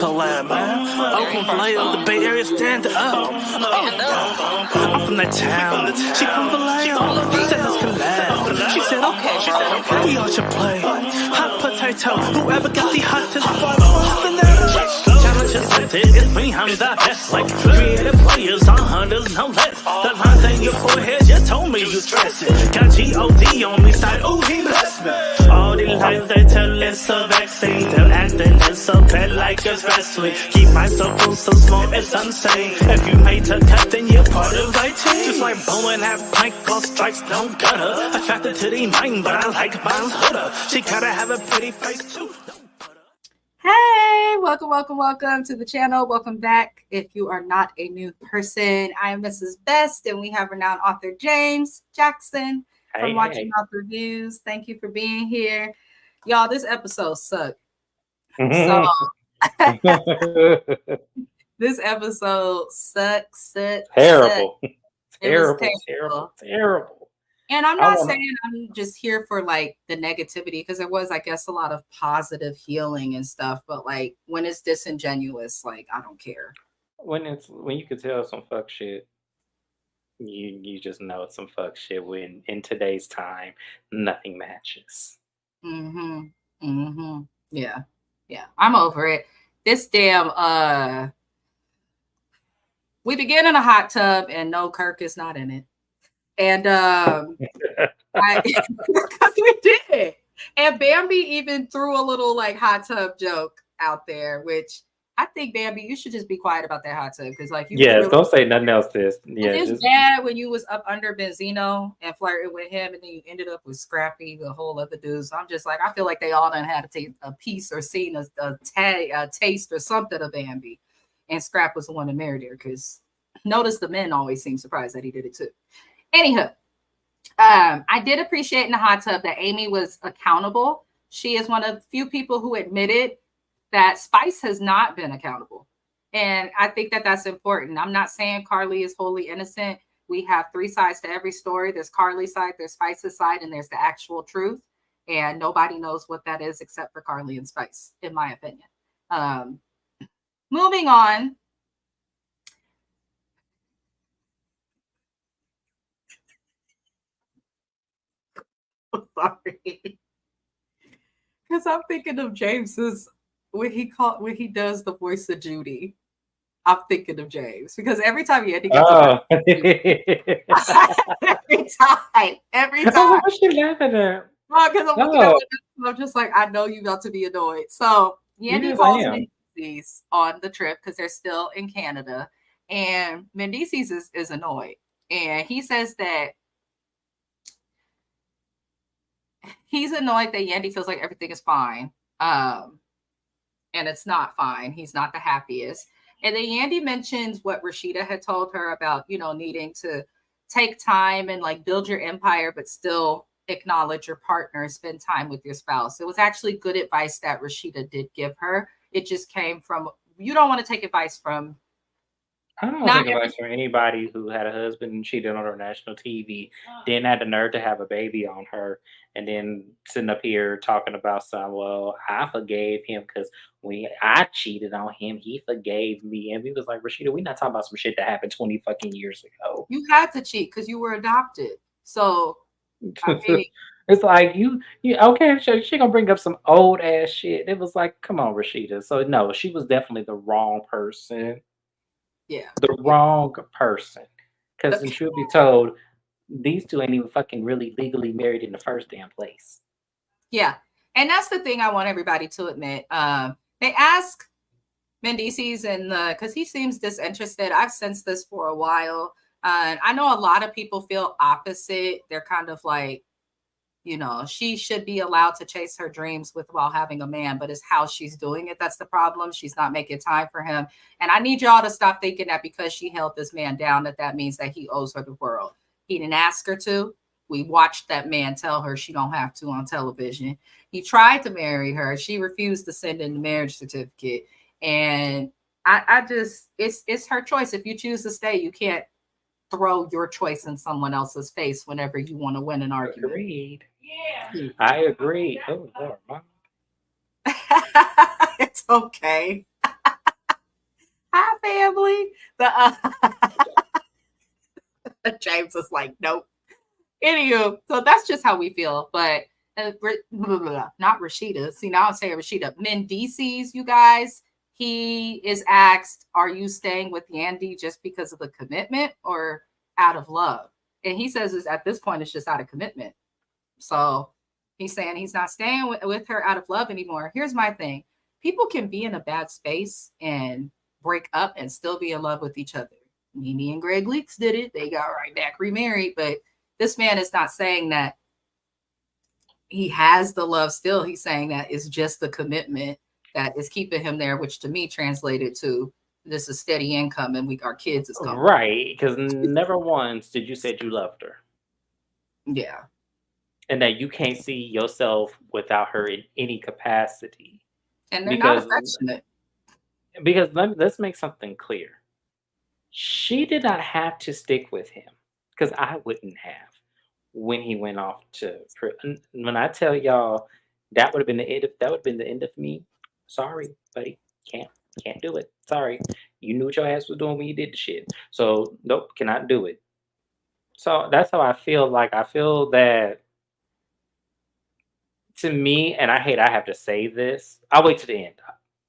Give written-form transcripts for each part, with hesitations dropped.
Collab, man. Oakland Vallejo, the Bay Area, stand up. I'm from that town. She from Vallejo. She said let's collab. She said okay, we all should play. Hot potato, whoever got the hottest button. Challenge accepted, it's me, I'm the best. Like creative players on hunters, no less. The lines in your forehead just told me you stressed it. Got G-O-D on me side, ooh, he blessed me. All these lies they tell it's a vaccine. They're acting it's so bad like it's wrestling. Keep my circle so small it's insane. If you made the cut then you're part of my team. Just like blowing that plank off strikes don't gutter. Attracted to the mind but I like mine's hooder. She gotta have a pretty face too. Hey, welcome to the channel. Welcome back. If you are not a new person, I am Mrs. Best, and we have renowned author James Jackson from Watching Out Reviews. Thank you for being here. Y'all, this episode sucked. So this episode sucks. Terrible. And I'm not saying I'm just here for like the negativity, because there was, I guess, a lot of positive healing and stuff. But like when it's disingenuous, like I don't care. When you can tell some fuck shit, you just know it's some fuck shit. When in today's time, nothing matches. Yeah. I'm over it. This damn we begin in a hot tub and no, Kirk is not in it. And because we did. And Bambi even threw a little like hot tub joke out there, which I think, Bambi, you should just be quiet about that hot tub, because like don't say nothing else. It's bad when you was up under Benzino and flirting with him, and then you ended up with Scrappy, the whole other dudes. So I'm just like, I feel like they all done had to take a piece or seen a taste or something of Bambi, and Scrap was the one that married her. Because notice the men always seem surprised that he did it too. Anywho, I did appreciate in the hot tub that Amy was accountable. She is one of the few people who admitted that Spice has not been accountable. And I think that that's important. I'm not saying Carly is wholly innocent. We have three sides to every story. There's Carly's side, there's Spice's side, and there's the actual truth. And nobody knows what that is except for Carly and Spice, in my opinion. Moving on. Sorry, because I'm thinking of James's when he does the voice of Judy. I'm thinking of James, because every time he had to get every time. What's she laughing at? Because I'm looking at it, I'm just like, I know you about to be annoyed. So Yandy calls Mendices on the trip because they're still in Canada, and Mendices is annoyed, and he says that he's annoyed that Yandy feels like everything is fine. And it's not fine. He's not the happiest. And then Yandy mentions what Rashida had told her about, needing to take time and like build your empire, but still acknowledge your partner, spend time with your spouse. It was actually good advice that Rashida did give her. It just came from, you don't want to take advice from. I don't take advice from anybody who had a husband and cheated on her national TV, then had the nerve to have a baby on her, and then sitting up here talking about something. Well, I forgave him because when I cheated on him, he forgave me. And we was like, Rashida, we're not talking about some shit that happened 20 fucking years ago. You had to cheat because you were adopted. So I mean, it's like you okay, she gonna bring up some old ass shit. It was like, come on, Rashida. So no, she was definitely the wrong person. Yeah. The wrong person. Because the truth be told, these two ain't even fucking really legally married in the first damn place. Yeah. And that's the thing I want everybody to admit. They ask Mendices, and because he seems disinterested. I've sensed this for a while. I know a lot of people feel opposite. They're kind of like, she should be allowed to chase her dreams while having a man, but it's how she's doing it that's the problem. She's not making time for him. And I need y'all to stop thinking that because she held this man down, that means that he owes her the world. He didn't ask her to. We watched that man tell her she don't have to on television. He tried to marry her. She refused to send in the marriage certificate. And I just, it's her choice. If you choose to stay, you can't throw your choice in someone else's face whenever you want to win an argument. Agreed. Yeah. I agree. Oh, Lord, Mom. It's okay. Hi, family. James is like, nope. Anywho, so that's just how we feel. But not Rashida. See, now I'm saying Rashida. Mendices, you guys. He is asked, "Are you staying with Yandy just because of the commitment or out of love?" And he says, "Is at this point, it's just out of commitment." So he's saying he's not staying with her out of love anymore. Here's my thing: people can be in a bad space and break up and still be in love with each other. Mimi and Greg Leaks did it; they got right back remarried. But this man is not saying that he has the love still. He's saying that it's just the commitment that is keeping him there, which to me translated to this is steady income and our kids is coming. Right, because never once did you said you loved her. Yeah. And that you can't see yourself without her in any capacity. And they're not affectionate. Because let's make something clear. She did not have to stick with him because I wouldn't have when he went off to when I tell y'all that would have been the end of me. Sorry, buddy. Can't do it. Sorry. You knew what your ass was doing when you did the shit. So nope, cannot do it. So that's how I feel. Like I feel that to me, and I have to say this. I'll wait to the end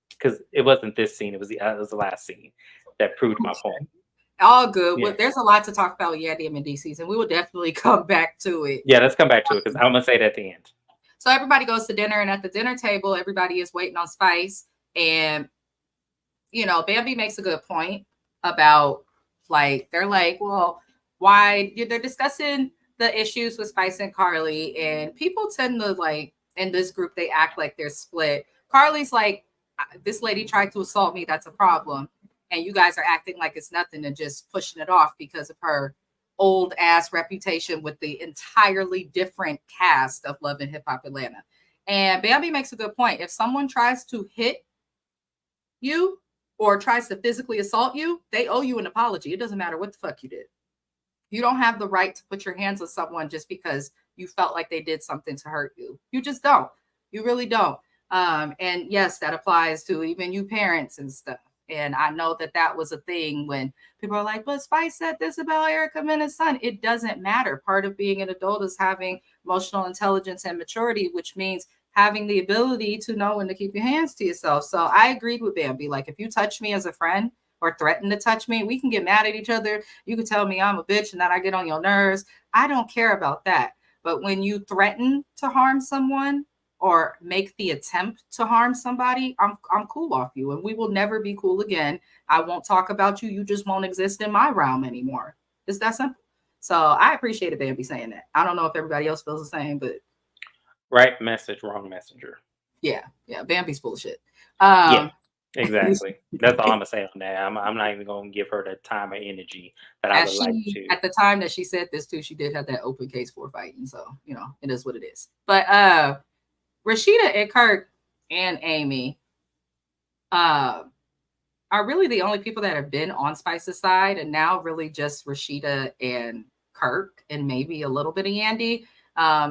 because it wasn't this scene. It was the last scene that proved my point. All good. Yeah. Well, there's a lot to talk about with Yandy and Mendices, and we will definitely come back to it. Yeah, let's come back to it because I'm gonna say that at the end. So everybody goes to dinner, and at the dinner table, everybody is waiting on Spice. And Bambi makes a good point about they're like, well, why they're discussing the issues with Spice and Carly, and people tend to in this group they act like they're split. Carly's like, this lady tried to assault me, that's a problem, and you guys are acting like it's nothing and just pushing it off because of her old ass reputation with the entirely different cast of Love and Hip Hop Atlanta. And Bambi makes a good point. If someone tries to hit you or tries to physically assault you, they owe you an apology. It doesn't matter what the fuck you did. You don't have the right to put your hands on someone just because you felt like they did something to hurt you. You just don't. You really don't. And yes, that applies to even you parents and stuff. And I know that was a thing when people are like, but Spice said this about Erica Mena's son. It doesn't matter. Part of being an adult is having emotional intelligence and maturity, which means having the ability to know when to keep your hands to yourself. So I agreed with Bambi. Like, if you touch me as a friend or threaten to touch me, we can get mad at each other. You can tell me I'm a bitch and that I get on your nerves. I don't care about that. But when you threaten to harm someone or make the attempt to harm somebody, I'm cool off you, and we will never be cool again. I won't talk about you. You just won't exist in my realm anymore. It's that simple. So I appreciated Bambi saying that. I don't know if everybody else feels the same, but right message, wrong messenger. Yeah, Bambi's bullshit. Yeah, exactly. That's all I'm gonna say on that. I'm not even gonna give her the time or energy that I would like to. At the time that she said this too, she did have that open case for fighting. So it is what it is. But Rashida and Kirk and Amy are really the only people that have been on Spice's side, and now really just Rashida and Kirk and maybe a little bit of Yandy.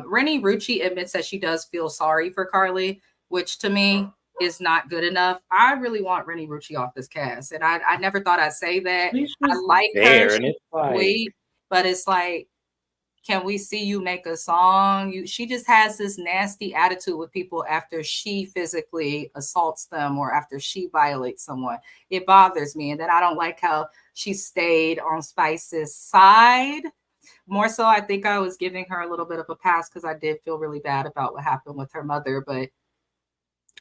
Rennie Rucci admits that she does feel sorry for Carly, which to me is not good enough. I really want Rennie Rucci off this cast, and I never thought I'd say that. I like her, and it's sweet, but it's like, can we see you make a song? She just has this nasty attitude with people after she physically assaults them or after she violates someone. It bothers me. And then I don't like how she stayed on Spice's side. More so, I think I was giving her a little bit of a pass because I did feel really bad about what happened with her mother. But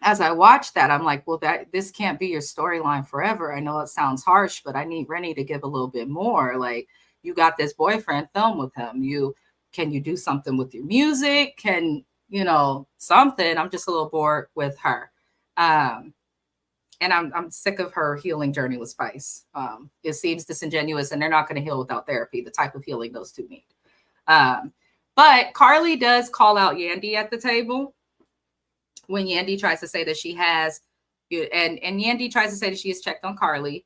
as I watched that, I'm like, well, this can't be your storyline forever. I know it sounds harsh, but I need Rennie to give a little bit more. Like, you got this boyfriend, film with him. Can you do something with your music? Can, something? I'm just a little bored with her. And I'm sick of her healing journey with Spice. It seems disingenuous, and they're not going to heal without therapy, the type of healing those two need. But Carly does call out Yandy at the table when Yandy tries to say that she has, and Yandy tries to say that she has checked on Carly.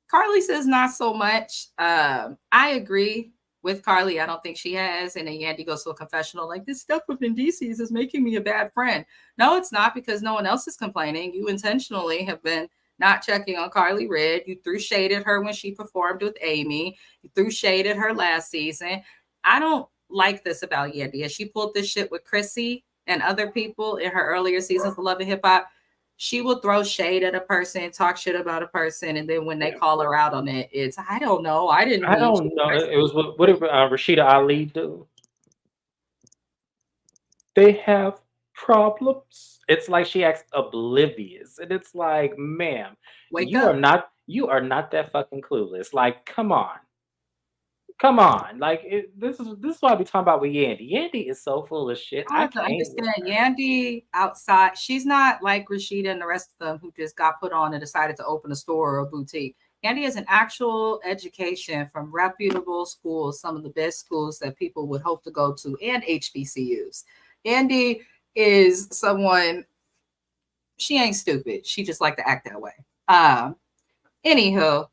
Carly says not so much. I agree with Carly. I don't think she has. And then Yandy goes to a confessional like, this stuff with Indices is making me a bad friend. No, it's not, because no one else is complaining. You intentionally have been not checking on Carly Red. You threw shade at her when she performed with Amy. You threw shade at her last season. I don't like this about Yandy. As she pulled this shit with Chrissy and other people in her earlier seasons of Love and Hip Hop, she will throw shade at a person, talk shit about a person, and then when they call her out on it, it's, I don't know, I didn't I mean don't know. It was what did Rashida Ali do? They have problems. It's like she acts oblivious, and it's like, ma'am, wake up. you are not that fucking clueless. Like, come on. Come on, like this is why we talking about with Yandy. Yandy is so full of shit. I I have to can't with understand her. Yandy outside. She's not like Rashida and the rest of them who just got put on and decided to open a store or a boutique. Yandy has an actual education from reputable schools, some of the best schools that people would hope to go to, and HBCUs. Yandy is someone, she ain't stupid. She just like to act that way. Anywho,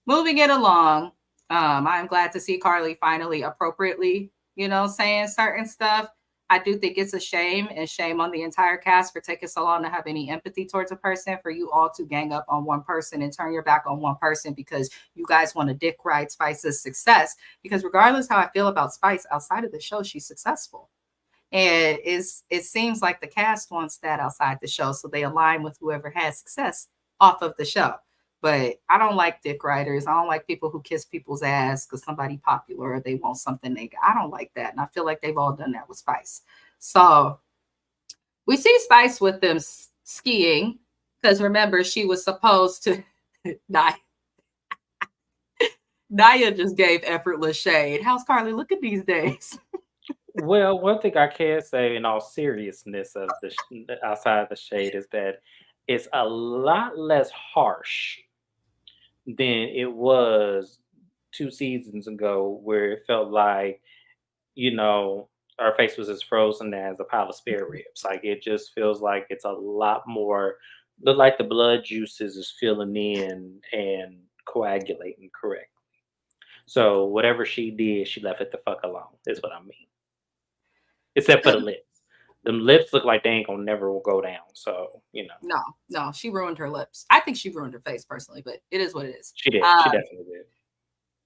moving it along, I'm glad to see Carly finally appropriately, saying certain stuff. I do think it's a shame, and shame on the entire cast for taking so long to have any empathy towards a person, for you all to gang up on one person and turn your back on one person because you guys want to dick ride Spice's success. Because regardless how I feel about Spice outside of the show, she's successful. And it seems like the cast wants that outside the show, so they align with whoever has success off of the show. But I don't like dick riders. I don't like people who kiss people's ass because somebody popular or they want something they got. I don't like that. And I feel like they've all done that with Spice. So we see Spice with them skiing, because remember, she was supposed to die. Naya just gave effortless shade. How's Carly looking these days? Well, one thing I can say in all seriousness of the outside of the shade is that it's a lot less harsh than it was 2 seasons ago, where it felt like, you know, our face was as frozen as a pile of spare ribs. Like it just feels like it's a lot more, look like the blood juices is filling in and coagulating correctly. So whatever she did, she left it the fuck alone. Is what I mean. Except for the lips. Them lips look like they ain't gonna never go down. So No, she ruined her lips. I think she ruined her face personally, but it is what it is. she did. She definitely did.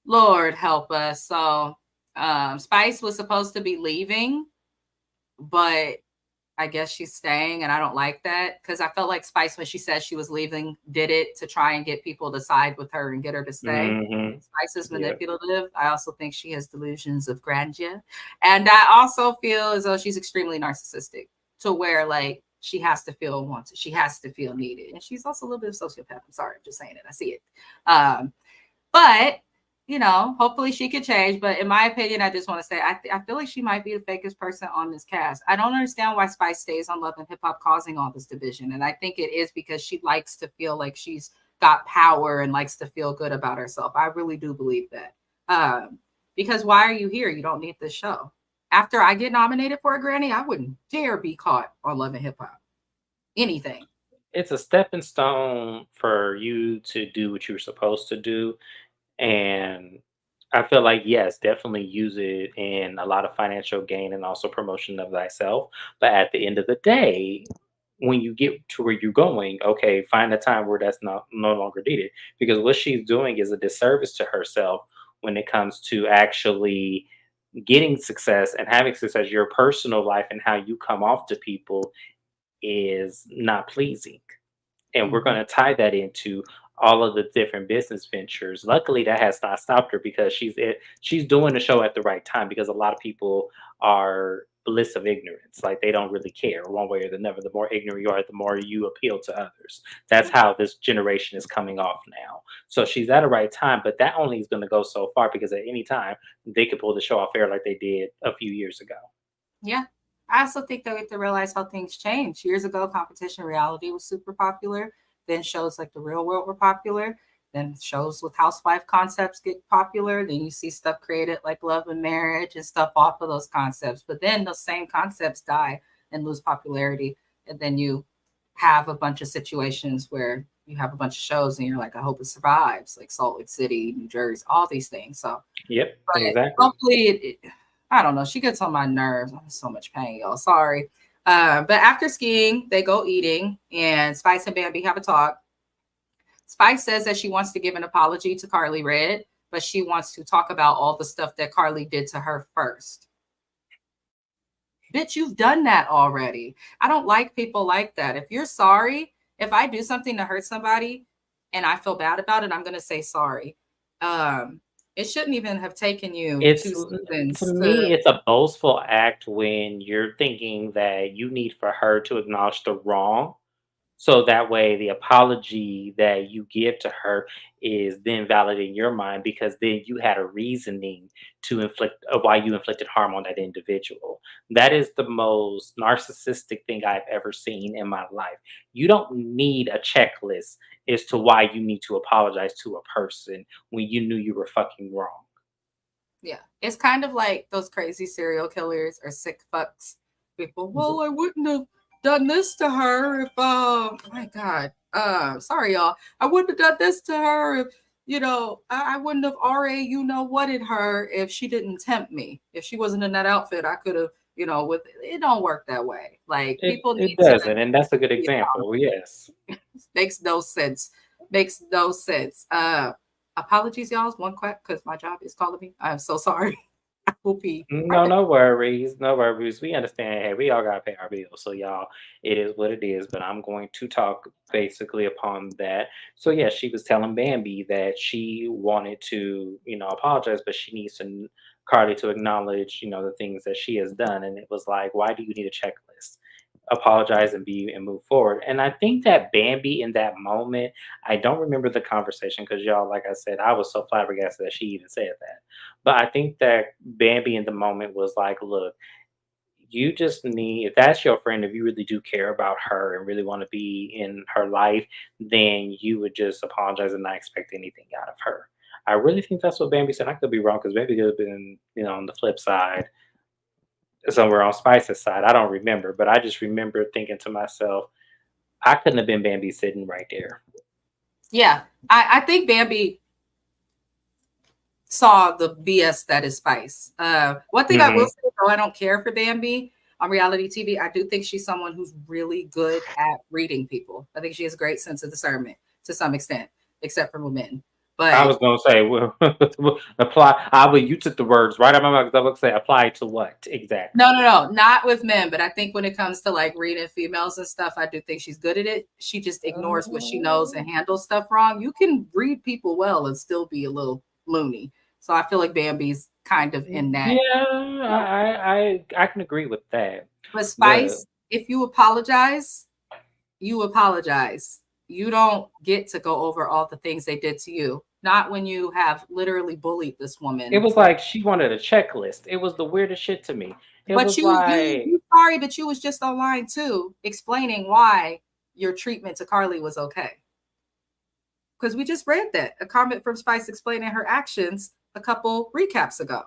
Lord help us. So Spice was supposed to be leaving, but I guess she's staying, and I don't like that, because I felt like Spice, when she said she was leaving, did it to try and get people to side with her and get her to stay. Mm-hmm. Spice is Yeah. manipulative. I also think she has delusions of grandeur. And I also feel as though she's extremely narcissistic, to where like she has to feel wanted. She has to feel needed. And she's also a little bit of sociopath. I'm sorry, I'm just saying it. I see it. But hopefully she could change. But in my opinion, I just want to say, I feel like she might be the fakest person on this cast. I don't understand why Spice stays on Love and Hip Hop, causing all this division. And I think it is because she likes to feel like she's got power and likes to feel good about herself. I really do believe that. Because why are you here? You don't need this show. After I get nominated for a Grammy, I wouldn't dare be caught on Love and Hip Hop. Anything. It's a stepping stone for you to do what you're supposed to do. And I feel like, yes, definitely use it in a lot of financial gain and also promotion of thyself. But at the end of the day, when you get to where you're going, okay, find a time where that's not no longer needed. Because what she's doing is a disservice to herself when it comes to actually getting success and having success. Your personal life and how you come off to people is not pleasing, and we're going to tie that into all of the different business ventures. Luckily, that has not stopped her, because she's doing the show at the right time, because a lot of people are bliss of ignorance, like they don't really care one way or the other. The more ignorant you are, the more you appeal to others. That's how this generation is coming off now. So she's at the right time, but that only is going to go so far, because at any time they could pull the show off air like they did a few years ago. Yeah. I also think that we have to realize how things change. Years ago, competition reality was super popular. Then shows like The Real World were popular. Then shows with housewife concepts get popular. Then you see stuff created like Love and Marriage and stuff off of those concepts. But then those same concepts die and lose popularity. And then you have a bunch of situations where you have a bunch of shows and you're like, I hope it survives, like Salt Lake City, New Jersey, all these things. So, Yep, but exactly. hopefully, I don't know. She gets on my nerves. I'm in so much pain, y'all. Sorry. But after skiing, they go eating, and Spice and Bambi have a talk. Spice says that she wants to give an apology to Carly Red, but she wants to talk about all the stuff that Carly did to her first. Bitch, you've done that already. I don't like people like that. If you're sorry, if I do something to hurt somebody and I feel bad about it, I'm going to say sorry. It shouldn't even have taken you It's 2 to seasons me, to. it's a boastful act when you're thinking that you need for her to acknowledge the wrong. So that way, the apology that you give to her is then valid in your mind because then you had a reasoning to inflict why you inflicted harm on that individual. That is the most narcissistic thing I've ever seen in my life. You don't need a checklist as to why you need to apologize to a person when you knew you were fucking wrong. Yeah, it's kind of like those crazy serial killers or sick fucks. People, well, I wouldn't have done this to her if, my God, sorry, y'all. I wouldn't have done this to her if, I wouldn't have whatted her if she didn't tempt me. If she wasn't in that outfit, I could have, with it don't work that way. Like people It need to, doesn't, and that's a good example. Yes. makes no sense. Makes no sense. Apologies, y'all. One quick because my job is calling me. I'm so sorry. I will be right No, back. no worries, no worries. We understand. Hey, we all gotta pay our bills, so y'all, it is what it is. But I'm going to talk basically upon that. So yeah, she was telling Bambi that she wanted to, apologize, but she needs Carly to acknowledge, the things that she has done. And it was like, why do you need a checklist? Apologize and move forward. And I think that Bambi in that moment, I don't remember the conversation because y'all, like I said, I was so flabbergasted that she even said that. But I think that Bambi in the moment was like, look, you just need, if that's your friend, if you really do care about her and really want to be in her life, then you would just apologize and not expect anything out of her. I really think that's what Bambi said. I could be wrong because Bambi could have been, on the flip side, somewhere on Spice's side. I don't remember, but I just remember thinking to myself, I couldn't have been Bambi sitting right there. Yeah, I think Bambi saw the BS that is Spice. One thing I will Hmm. say, though, I don't care for Bambi on reality TV. I do think she's someone who's really good at reading people. I think she has a great sense of discernment to some extent, except for women. I But was gonna say, well, apply. You took the words right out of my mouth. 'Cause I was gonna say, apply to what no, exactly? no, no, not with men. But I think when it comes to like reading females and stuff, I do think she's good at it. She just ignores what she knows and handles stuff wrong. You can read people well and still be a little loony. So I feel like Bambi's kind of in that. Yeah, I can agree with that. But But Spice, if you apologize, you apologize. You don't get to go over all the things they did to you. Not when you have literally bullied this it woman was for. like she wanted a checklist. It was the weirdest shit to me. It But was you like, sorry, but you was just online too, explaining why your treatment to Carly was okay. Because we just read that a comment from Spice explaining her actions a couple recaps ago.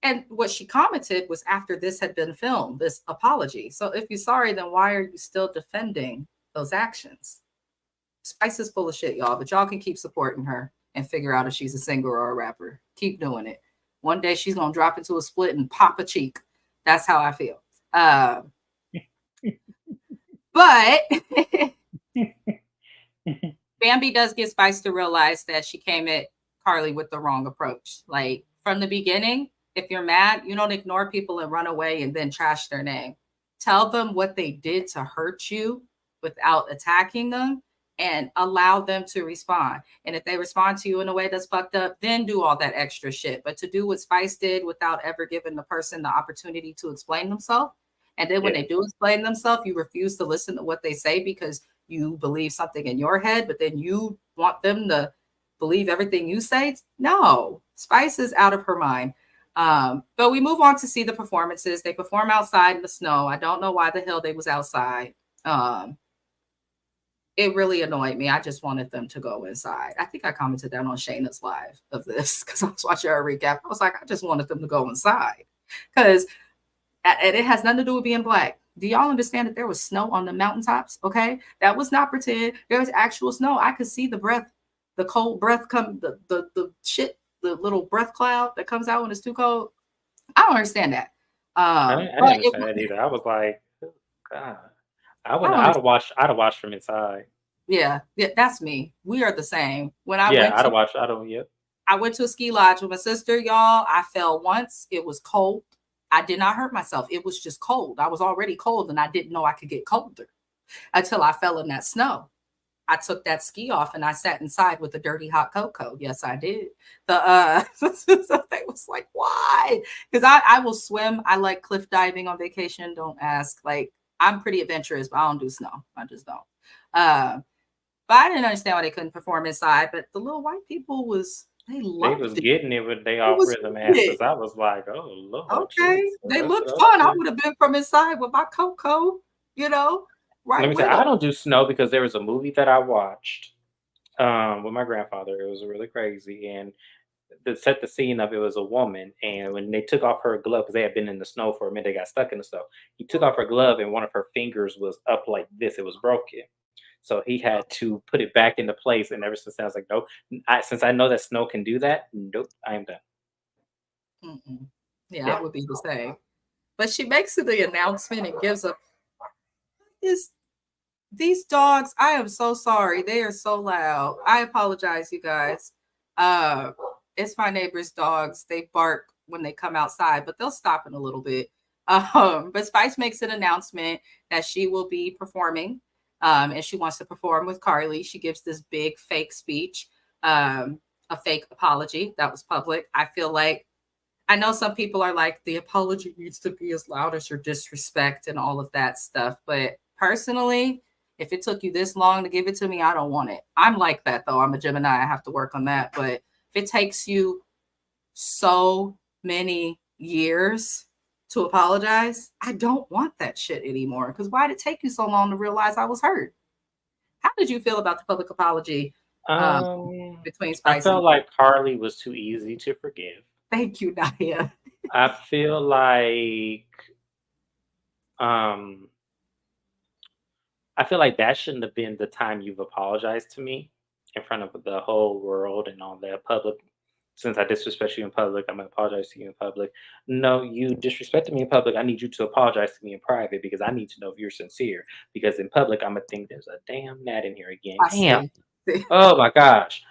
And what she commented was after this had been filmed, this apology. So if you're sorry, then why are you still defending those actions? Spice is full of shit, y'all, but y'all can keep supporting her and figure out if she's a singer or a rapper. Keep doing it. One day she's gonna drop into a split and pop a cheek. That's how I feel. But Bambi does get Spice to realize that she came at Carly with the wrong approach. Like from the beginning, if you're mad, you don't ignore people and run away and then trash their name. Tell them what they did to hurt you without attacking them and allow them to respond. And if they respond to you in a way that's fucked up, then do all that extra shit. But to do what Spice did without ever giving the person the opportunity to explain themselves, and then when yeah, they do explain themselves, you refuse to listen to what they say because you believe something in your head, but then you want them to believe everything you say. No, Spice is out of her mind. But we move on to see the performances. They perform outside in the snow. I don't know why the hell they was outside. It really annoyed me. I just wanted them to go inside. I think I commented that on Shayna's live of this because I was watching her recap. I was like, I just wanted them to go inside because, and it has nothing to do with being black. Do y'all understand that there was snow on the mountaintops? Okay, that was not pretend. There was actual snow. I could see the breath, the cold breath come, the shit, the little breath cloud that comes out when it's too cold. I don't understand that. I But didn't it understand that wasn't. either. I was like, "Oh, God, I I wouldn't. don't understand. I'd have watched from inside. Yeah, yeah, that's me. We are the same. When I Yeah, went I'd to have watched. I don't. Yep. I went to a ski lodge with my sister, y'all. I fell once. It was cold. I did not hurt myself. It was just cold. I was already cold and I didn't know I could get colder until I fell in that snow. I took that ski off and I sat inside with a dirty hot cocoa. Yes, I did. So they was like, why? Because I will swim. I like cliff diving on vacation. Don't ask. Like I'm pretty adventurous, but I don't do snow. I just don't. Uh, but I didn't understand why they couldn't perform inside. But the little white people was they They was loved it. getting it with they They off was rhythm with asses. it. I was like, oh Lord, Okay. Jesus, They that's looked fun. I okay. would have been from inside with my cocoa, you know, Let right me say, with I them. don't do snow because there was a movie that I watched with my grandfather. It was really crazy, and to set the scene of it was a woman, and when they took off her glove because they had been in the snow for a minute, they got stuck in the snow. He took off her glove, and one of her fingers was up like this; it was broken. So he had to put it back into place. And ever since then, I was like, nope. Since I know that snow can do that, nope, I am done. Mm-mm. Yeah, Yeah, I would be the same. But she makes the announcement and gives a is these dogs. I am so sorry. They are so loud. I apologize, you guys. Uh, it's my neighbor's dogs. They bark when they come outside, but they'll stop in a little bit. But Spice makes an announcement that she will be performing, and she wants to perform with Carly. She gives this big fake speech, um, a fake apology that was public. I feel like I know some people are like, the apology needs to be as loud as your disrespect and all of that stuff. But personally, if it took you this long to give it to me, I don't want it. I'm like that though. I'm a Gemini. I have to work on that. But if it takes you so many years to apologize, I don't want that shit anymore. Because why did it take you so long to realize I was hurt? How did you feel about the public apology um, um, between I Spice and felt like Carly was too easy to forgive. Thank you, Naya? I feel like um, I feel like that shouldn't have been the time you've apologized to me in front of the whole world and all that public. Since I disrespect you in public, I'm gonna apologize to you in public. No, you disrespected me in public. I need you to apologize to me in private because I need to know if you're sincere. Because in public, I'm gonna think there's a damn gnat in here again. I Damn. see. Oh my gosh.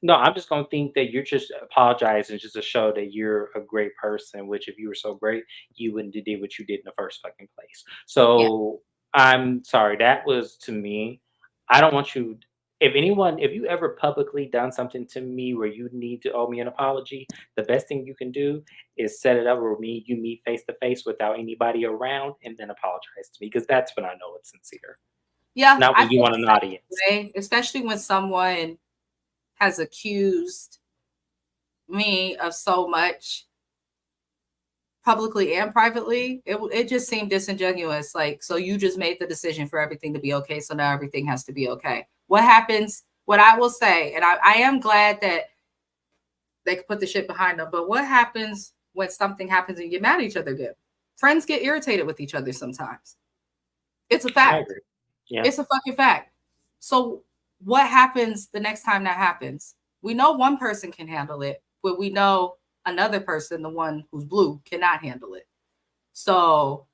No, I'm just gonna think that you're just apologizing just to show that you're a great person, which if you were so great, you wouldn't have did what you did in the first fucking place. Yeah. So I'm sorry. That was to me. I don't want you if you ever publicly done something to me where you need to owe me an apology, the best thing you can do is set it up where you meet face to face without anybody around and then apologize to me because that's when I know it's sincere. Yeah, Not I when you feel want the an same audience. way, especially when someone has accused me of so much publicly and privately. It just seemed disingenuous. Like, so you just made the decision for everything to be okay, so now everything has to be okay. What happens? What I will say, and I am glad that they could put the shit behind them. But what happens when something happens and you get mad at each other again? Friends get irritated with each other sometimes. It's a I fact. agree. Yeah. It's a fucking fact. So what happens the next time that happens? We know one person can handle it, but we know another person, the one who's blue, cannot handle it. So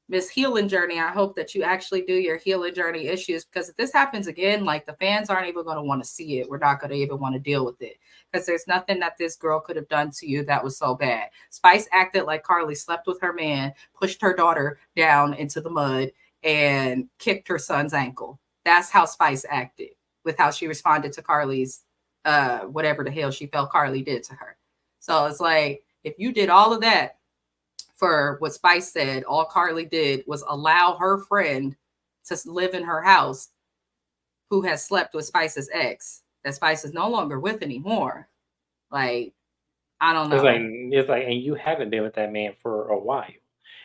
Miss Healing Journey, I hope that you actually do your healing journey issues because if this happens again, like the fans aren't even going to want to see it. We're not going to even want to deal with it because there's nothing that this girl could have done to you that was so bad. Spice acted like Carly slept with her man, pushed her daughter down into the mud, and kicked her son's ankle. That's how Spice acted with how she responded to Carly's whatever the hell she felt Carly did to her. So it's like if you did all of that for what Spice said, all Carly did was allow her friend to live in her house who has slept with Spice's ex that Spice is no longer with anymore. Like, I don't It's like know. and you haven't been with that man for a while.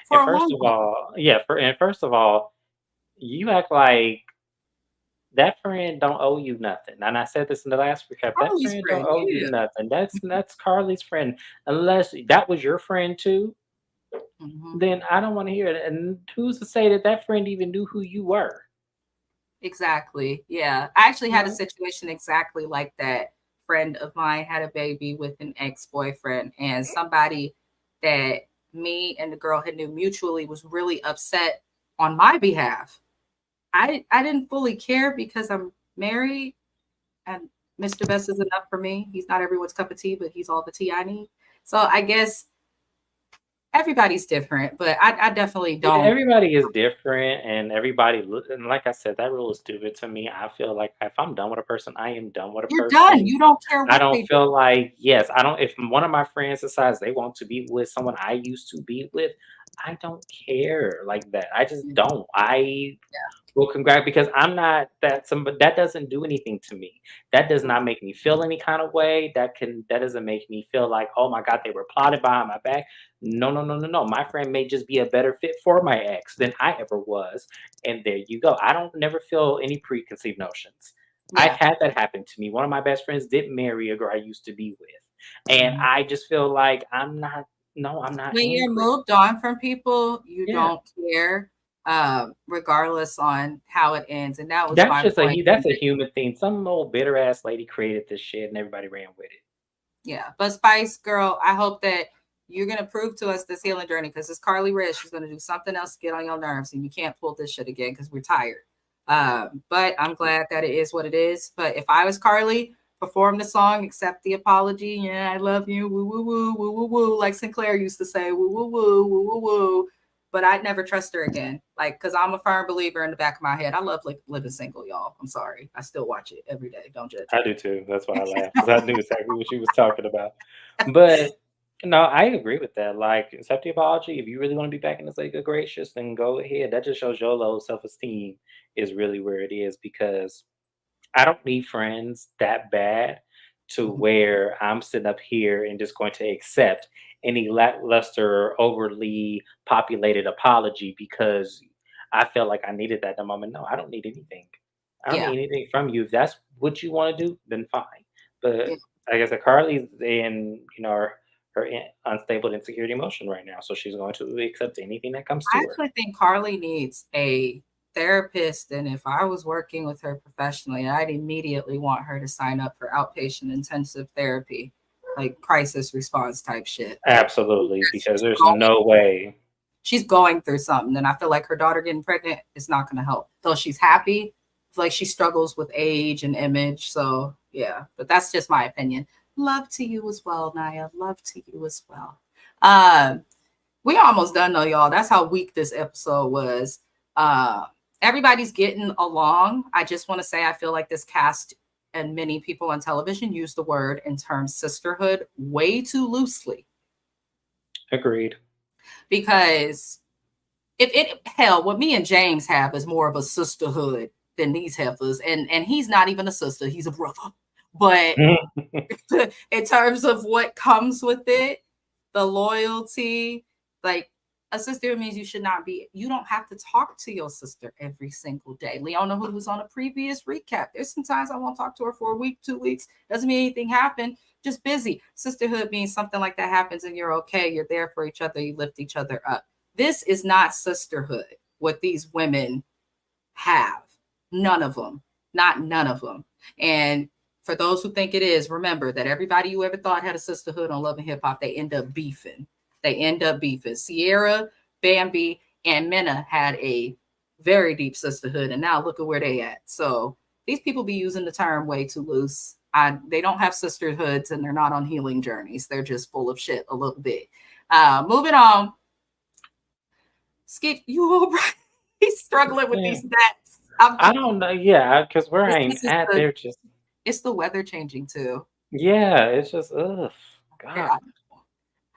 For a long time. First of all, you act like that friend don't owe you nothing. And I said this in the last recap. That Carly's friend don't friend, owe you yeah. nothing. That's Carly's friend. Unless that was your friend too. then I don't want to hear it. And who's to say that that friend even knew who you were? Exactly. Yeah. I actually had a No. situation exactly like that. Friend of mine had a baby with an ex-boyfriend, and somebody that me and the girl had knew mutually was really upset on my behalf. I didn't fully care because I'm married and Mr. Best is enough for me. He's not everyone's cup of tea, but he's all the tea I need. So I guess everybody's different, but I definitely Yeah, don't. everybody is different, and and like I said, that rule is stupid to me. I feel like if I'm done with a person, I am done with a You're done. person. You don't care I what don't they do. feel like, yes, I don't. If one of my friends decides they want to be with someone I used to be with, I don't care like that. I just don't. I will congrat because I'm not that somebody that doesn't do anything to me. That does not make me feel any kind of way. That doesn't make me feel like, oh my God, they were plotted behind my back. No, no, no, no, no. My friend may just be a better fit for my ex than I ever was. And there you go. I don't never feel any preconceived notions. I've Yeah. had that happen to me. One of my best friends did marry a girl I used to be with. And Mhm. I just feel like I'm not When you're angry. moved on from people, you Yeah. don't care, regardless on how it ends. And that was That's my just point. that's a human thing. Some old bitter ass lady created this shit and everybody ran with it. Yeah. But Spice Girl, I hope that you're gonna prove to us this healing journey because it's Carly Rich. She's gonna do something else to get on your nerves, and you can't pull this shit again because we're tired. But I'm glad that it is what it is. But if I was Carly, perform the song, accept the apology. Yeah, I love you. Woo woo woo woo woo woo. Like Sinclair used to say, woo woo woo woo woo woo. But I'd never trust her again. Like, cause I'm a firm believer in the back of my head. I love like living single, y'all. I'm sorry. I still watch it every day. Don't judge I me. do too. That's why I laughed because I knew exactly what she was talking about. But no, I agree with that. Like, accept the apology. If you really want to be back in this like good gracious, then go ahead. That just shows your low self esteem is really where it is because I don't need friends that bad to Mhm. where I'm sitting up here and just going to accept any lackluster or overly populated apology because I felt like I needed that at the moment. No, I don't need anything. I don't Yeah. need anything from you. If that's what you want to do, then fine. Yeah. But I guess that Carly's in, unstable insecurity emotion right now, so she's going to accept anything that comes I to her. actually think Carly needs a therapist. And if I was working with her professionally, I'd immediately want her to sign up for outpatient intensive therapy, like crisis response type shit. Like, Absolutely, because she's there's going, no way. she's going through something. And I feel like her daughter getting pregnant is not going to help. Though she's happy, I feel like she struggles with age and image. So, yeah, but that's just my opinion. Love to you as well, Naya. Love to you as well. Um, we almost done though, y'all. That's how weak this episode was. Uh, Everybody's getting along. I just want to say I feel like this cast and many people on television use the word in terms sisterhood way too loosely Agreed. because if it hell, what me and James have is more of a sisterhood than these heifers, and he's not even a sister, he's a brother. But in terms of what comes with it, the loyalty, like a sister means you don't have to talk to your sister every single day. Leona, who was on a previous recap, there's sometimes I won't talk to her for a week, 2 weeks. Doesn't mean anything happened, just busy. Sisterhood means something like that happens and you're okay. You're there for each other. You lift each other up. This is not sisterhood, what these women have. None of them. Not none of them. And for those who think it is, remember that everybody you ever thought had a sisterhood on Love and Hip Hop, they end up beefing. They end up beefing. Sierra, Bambi, and Minna had a very deep sisterhood, and now look at where they at. So these people be using the term way too loose. They don't have sisterhoods, and they're not on healing journeys. They're just full of shit a little bit. Moving on. Skip, you all right? He's struggling with Yeah. these nets. I'm I don't know. Yeah, because where It's I'm just at, the they're just it's the weather changing too. yeah. It's just ugh, Yeah, God.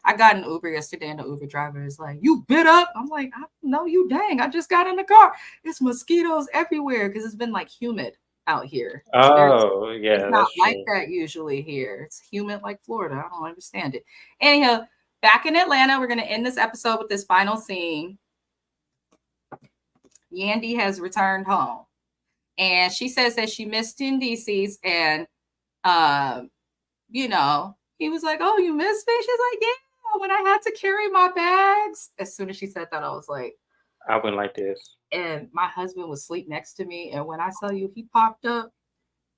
I got an Uber yesterday, and the Uber driver is like, "You bit up?" I'm like, "I don't know you. Dang, I just got in the car. It's mosquitoes everywhere because it's been like humid out here. Oh, It's yeah, not that's like true. that usually here. It's humid like Florida. I don't understand it. Anyhow, back in Atlanta, we're gonna end this episode with this final scene. Yandy has returned home, and she says that she missed Indices and um he was like, "Oh, you missed me?" She's like, "Yeah." when I had to carry my bags. As soon as she said that, I was like, I went like this. and my husband was asleep next to me. And when I tell you he popped up,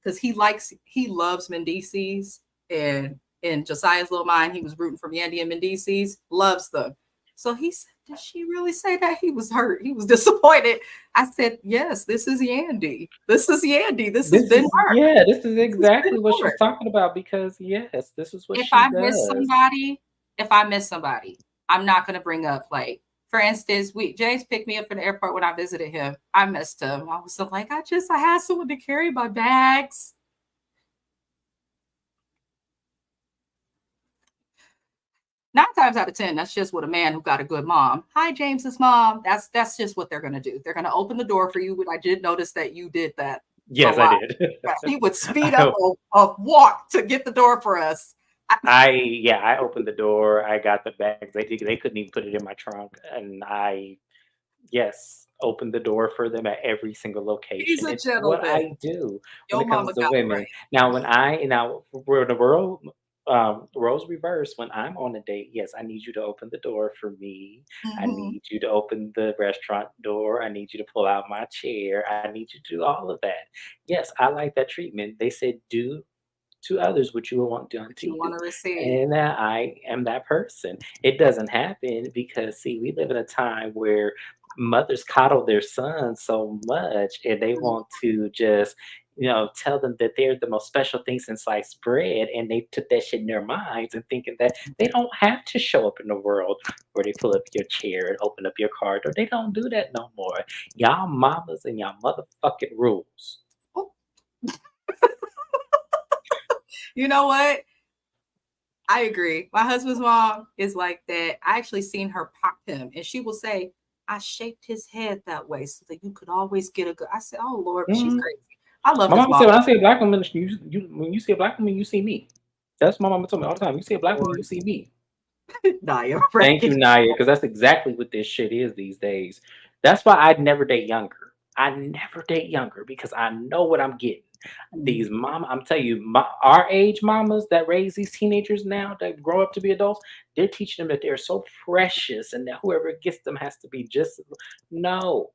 because he loves Mendices, and in Josiah's little mind, he was rooting for Yandy and Mendices, loves them. So he said, did she really say that? He was hurt. He was disappointed. I said, yes, this is Yandy. This is Yandy. This has been her. Yeah, this is This has been exactly what she's her. talking about because yes, this is what If she I miss does. somebody, I'm not going to bring up, like, for instance, James picked me up from the airport when I visited him. I missed him. I was so like, I had someone to carry my bags. 9 times out of 10, that's just what a man who got a good mom. Hi, James's mom. That's just what they're gonna do. They're gonna open the door for you. But I did notice that you did that. Yes, I did. He would speed up a walk to get the door for us. I opened the door. I got the bags. They couldn't even put it in my trunk, and I opened the door for them at every single He's location. a It's what gentleman. I do when Your it comes mama to got it women. right. Now, where the roles reverse, when I'm on a date, yes, I need you to open the door for me. I Mhm. need you to open the restaurant door. I need you to pull out my chair. I need you to do all of that. Yes, I like that treatment. They said do to others what you will want done What to you want you. to receive. And I am that person. It doesn't happen because, see, we live in a time where mothers coddle their sons so much and they want to just, tell them that they're the most special thing since sliced bread. And they took that shit in their minds and thinking that they don't have to show up in the world where they pull up your chair and open up your car door. They don't do that no more. Y'all mamas and y'all motherfucking rules. Oh, you know what? I agree. My husband's mom is like that. I actually seen her pop him, and she will say, "I shaped his head that way so that you could always get a good." I said, "Oh Lord, she's Mhm. crazy." I love My his mama mom. said, when I see a black woman, when you see a black woman, you see me. That's what my mama told me all the time. You see a black woman, you Lord, see me. Naya, Thank right? you, Naya, because that's exactly what this shit is these days. That's why I'd never date younger. I never date younger because I know what I'm getting. These mama, I'm telling you, our age mamas that raise these teenagers now that grow up to be adults, they're teaching them that they're so precious and that whoever gets them has to be just no.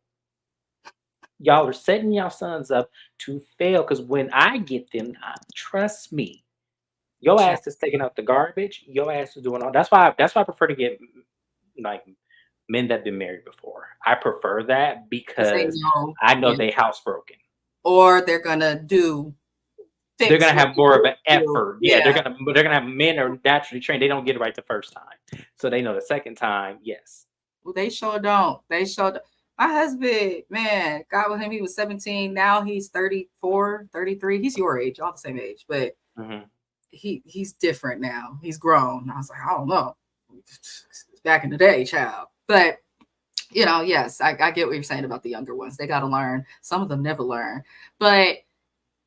Y'all are setting y'all sons up to fail because when I get them, trust me, your Check. ass is taking out the garbage. Your ass is doing all. That's why I prefer to get like men that been married before. I prefer that Because they because know, I know you know, they house broken. or they're gonna They're fix gonna what have you more of didn't an do. effort. Yeah, Yeah, they're gonna have men are naturally trained. They don't get it right the first time, so they know the second time. Yes. well, they sure don't. They sure don't. My husband, man, got with him. He was 17. Now he's 34, 33. He's your age, all the same age, but Hmm. he's different now. He's grown. I was like, I don't know. Back in the day, child. But yes, I get what you're saying about the younger ones. They got to learn. Some of them never learn. But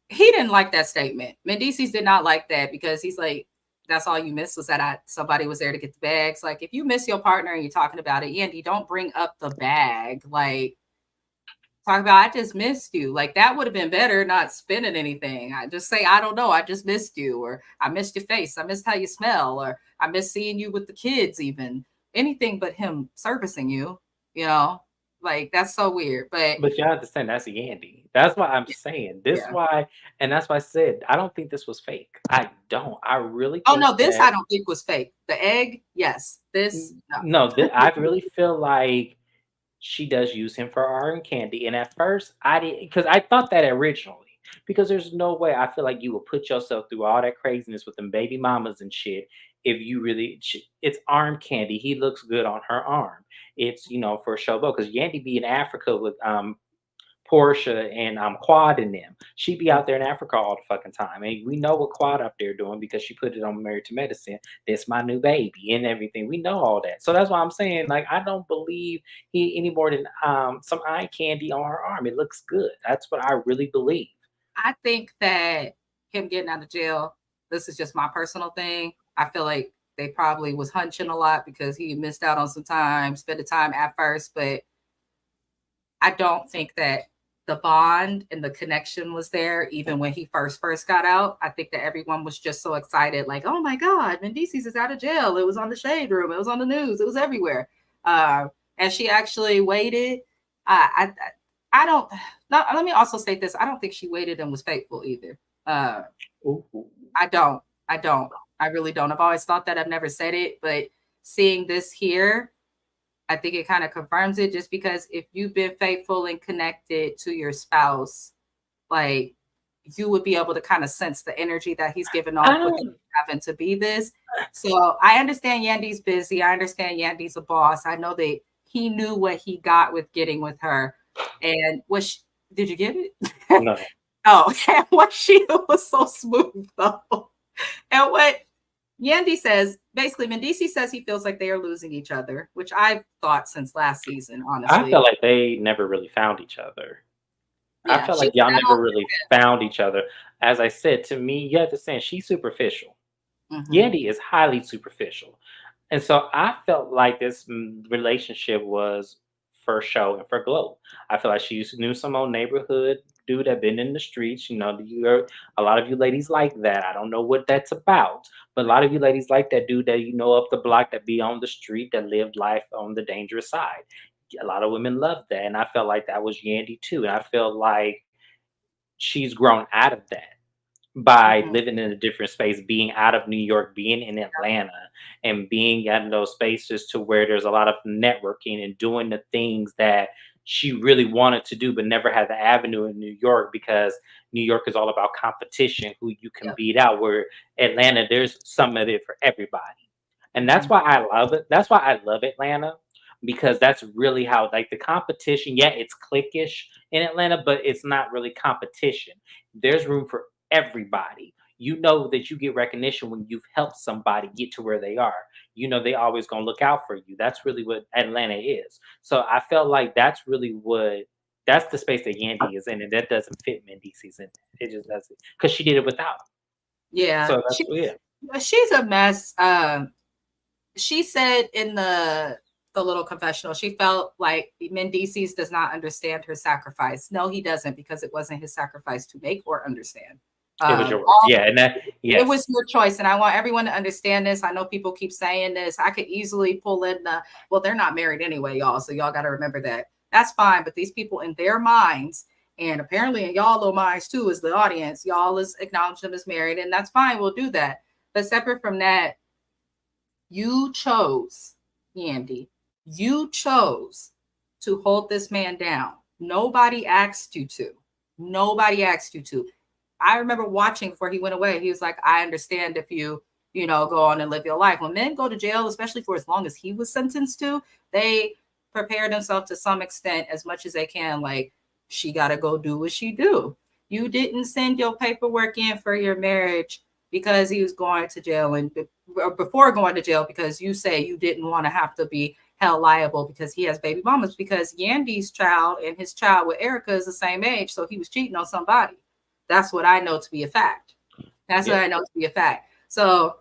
he didn't like that statement. Mendices did not like that because he's like, that's all you missed was that somebody was there to get the bags. Like, if you miss your partner and you're talking about it, Andy, don't bring up the bag. Like, talk about, I just missed you. Like, that would have been better, not spending anything. I just say, I don't know, I just missed you, or I missed your face, I missed how you smell, or I missed seeing you with the kids, even anything but him servicing you, you know, like that's so weird. But But you understand that's Yandy. That's why I'm saying this. yeah. Why, and that's why I said I don't think this was fake. I don't. I really Oh think no, this that I don't think was fake. The egg, yes. This no. no. I really feel like she does use him for arm candy. And at first, I didn't because I thought that originally. Because there's no way I feel like you will put yourself through all that craziness with them baby mamas and shit if you really. It's arm candy. He looks good on her arm. It's for show because Yandy be in Africa with Portia and Quad in them. She be out there in Africa all the fucking time. And we know what Quad up there doing because she put it on Married to Medicine. That's my new baby and everything. We know all that. So that's why I'm saying, like, I don't believe he any more than some eye candy on her arm. It looks good. That's what I really believe. I think that him getting out of jail, this is just my personal thing. I feel like they probably was hunching a lot because he missed out on some time, spent the time at first, but I don't think that the bond and the connection was there even when he first got out. I think that everyone was just so excited, like, oh my God, Mendices is out of jail. It was on the Shade Room. It was on the news. It was everywhere. And she actually waited. I I don't. No, let me also state this. I don't think she waited and was faithful either. Uh, Ooh. I don't. I don't. I really don't. I've always thought that. I've never said it, but seeing this here, I think it kind of confirms it just because if you've been faithful and connected to your spouse, like you would be able to kind of sense the energy that he's giving I off with don't. having to be this. So I understand Yandy's busy. I understand Yandy's a boss. I know that he knew what he got with getting with her. And did you get it? No. Oh, and what she was so smooth though. And what Yandy says, basically, Mendici says he feels like they are losing each other, which I've thought since last season, I honestly. felt like they never really found each other. I Yeah, felt she like y'all never settled. really found each other. As I said, to me, you have to say she's superficial. Mhm. Yandy is highly superficial. And so I felt like this relationship was for show and for glow. I feel like she knew some old neighborhood dude that been in the streets. You know, a lot of you ladies like that. I don't know what that's about, but a lot of you ladies like that dude that you know up the block that be on the street that lived life on the dangerous side. A lot of women love that, and I felt like that was Yandy too. And I felt like she's grown out of that by Mhm. living in a different space, being out of New York, being in Atlanta, and being in those spaces to where there's a lot of networking and doing the things that she really wanted to do, but never had the avenue in New York because New York is all about competition, who you can Yep. beat out. Where Atlanta, there's some of it for everybody. And that's Mhm. why I love it. That's why I love Atlanta because that's really how, like, the competition, yeah, it's cliquish in Atlanta, but it's not really competition. There's room for everybody. You know that you get recognition when you've helped somebody get to where they are. You know they always gonna look out for you. That's really what Atlanta is. So I felt like that's the space that Yandy is in, and that doesn't fit Mindy season. It just doesn't because she did it without him. Yeah, So that's yeah. she's a mess. She said in the little confessional, she felt like Mendices does not understand her sacrifice. No, he doesn't, because it wasn't his sacrifice to make or understand. It was your words. Yeah, and that It was yes. your choice, and I want everyone to understand this. I know people keep saying this. I could easily pull in well, they're not married anyway, y'all. So y'all got to remember that. That's fine. But these people in their minds, and apparently in y'all little minds too, as the audience, y'all is acknowledge them as married, and that's fine. We'll do that. But separate from that, you chose, Yandy, you chose to hold this man down. Nobody asked you to. Nobody asked you to. I remember watching before he went away. He was like, I understand if you go on and live your life. When men go to jail, especially for as long as he was sentenced to, they prepare themselves to some extent as much as they can. Like, she got to go do what she do. You didn't send your paperwork in for your marriage because he was going to jail and before going to jail because you say you didn't want to have to be held liable because he has baby mamas because Yandy's child and his child with Erica is the same age. So he was cheating on somebody. That's what I know to be a fact. That's what Yeah. I know to be a fact. So,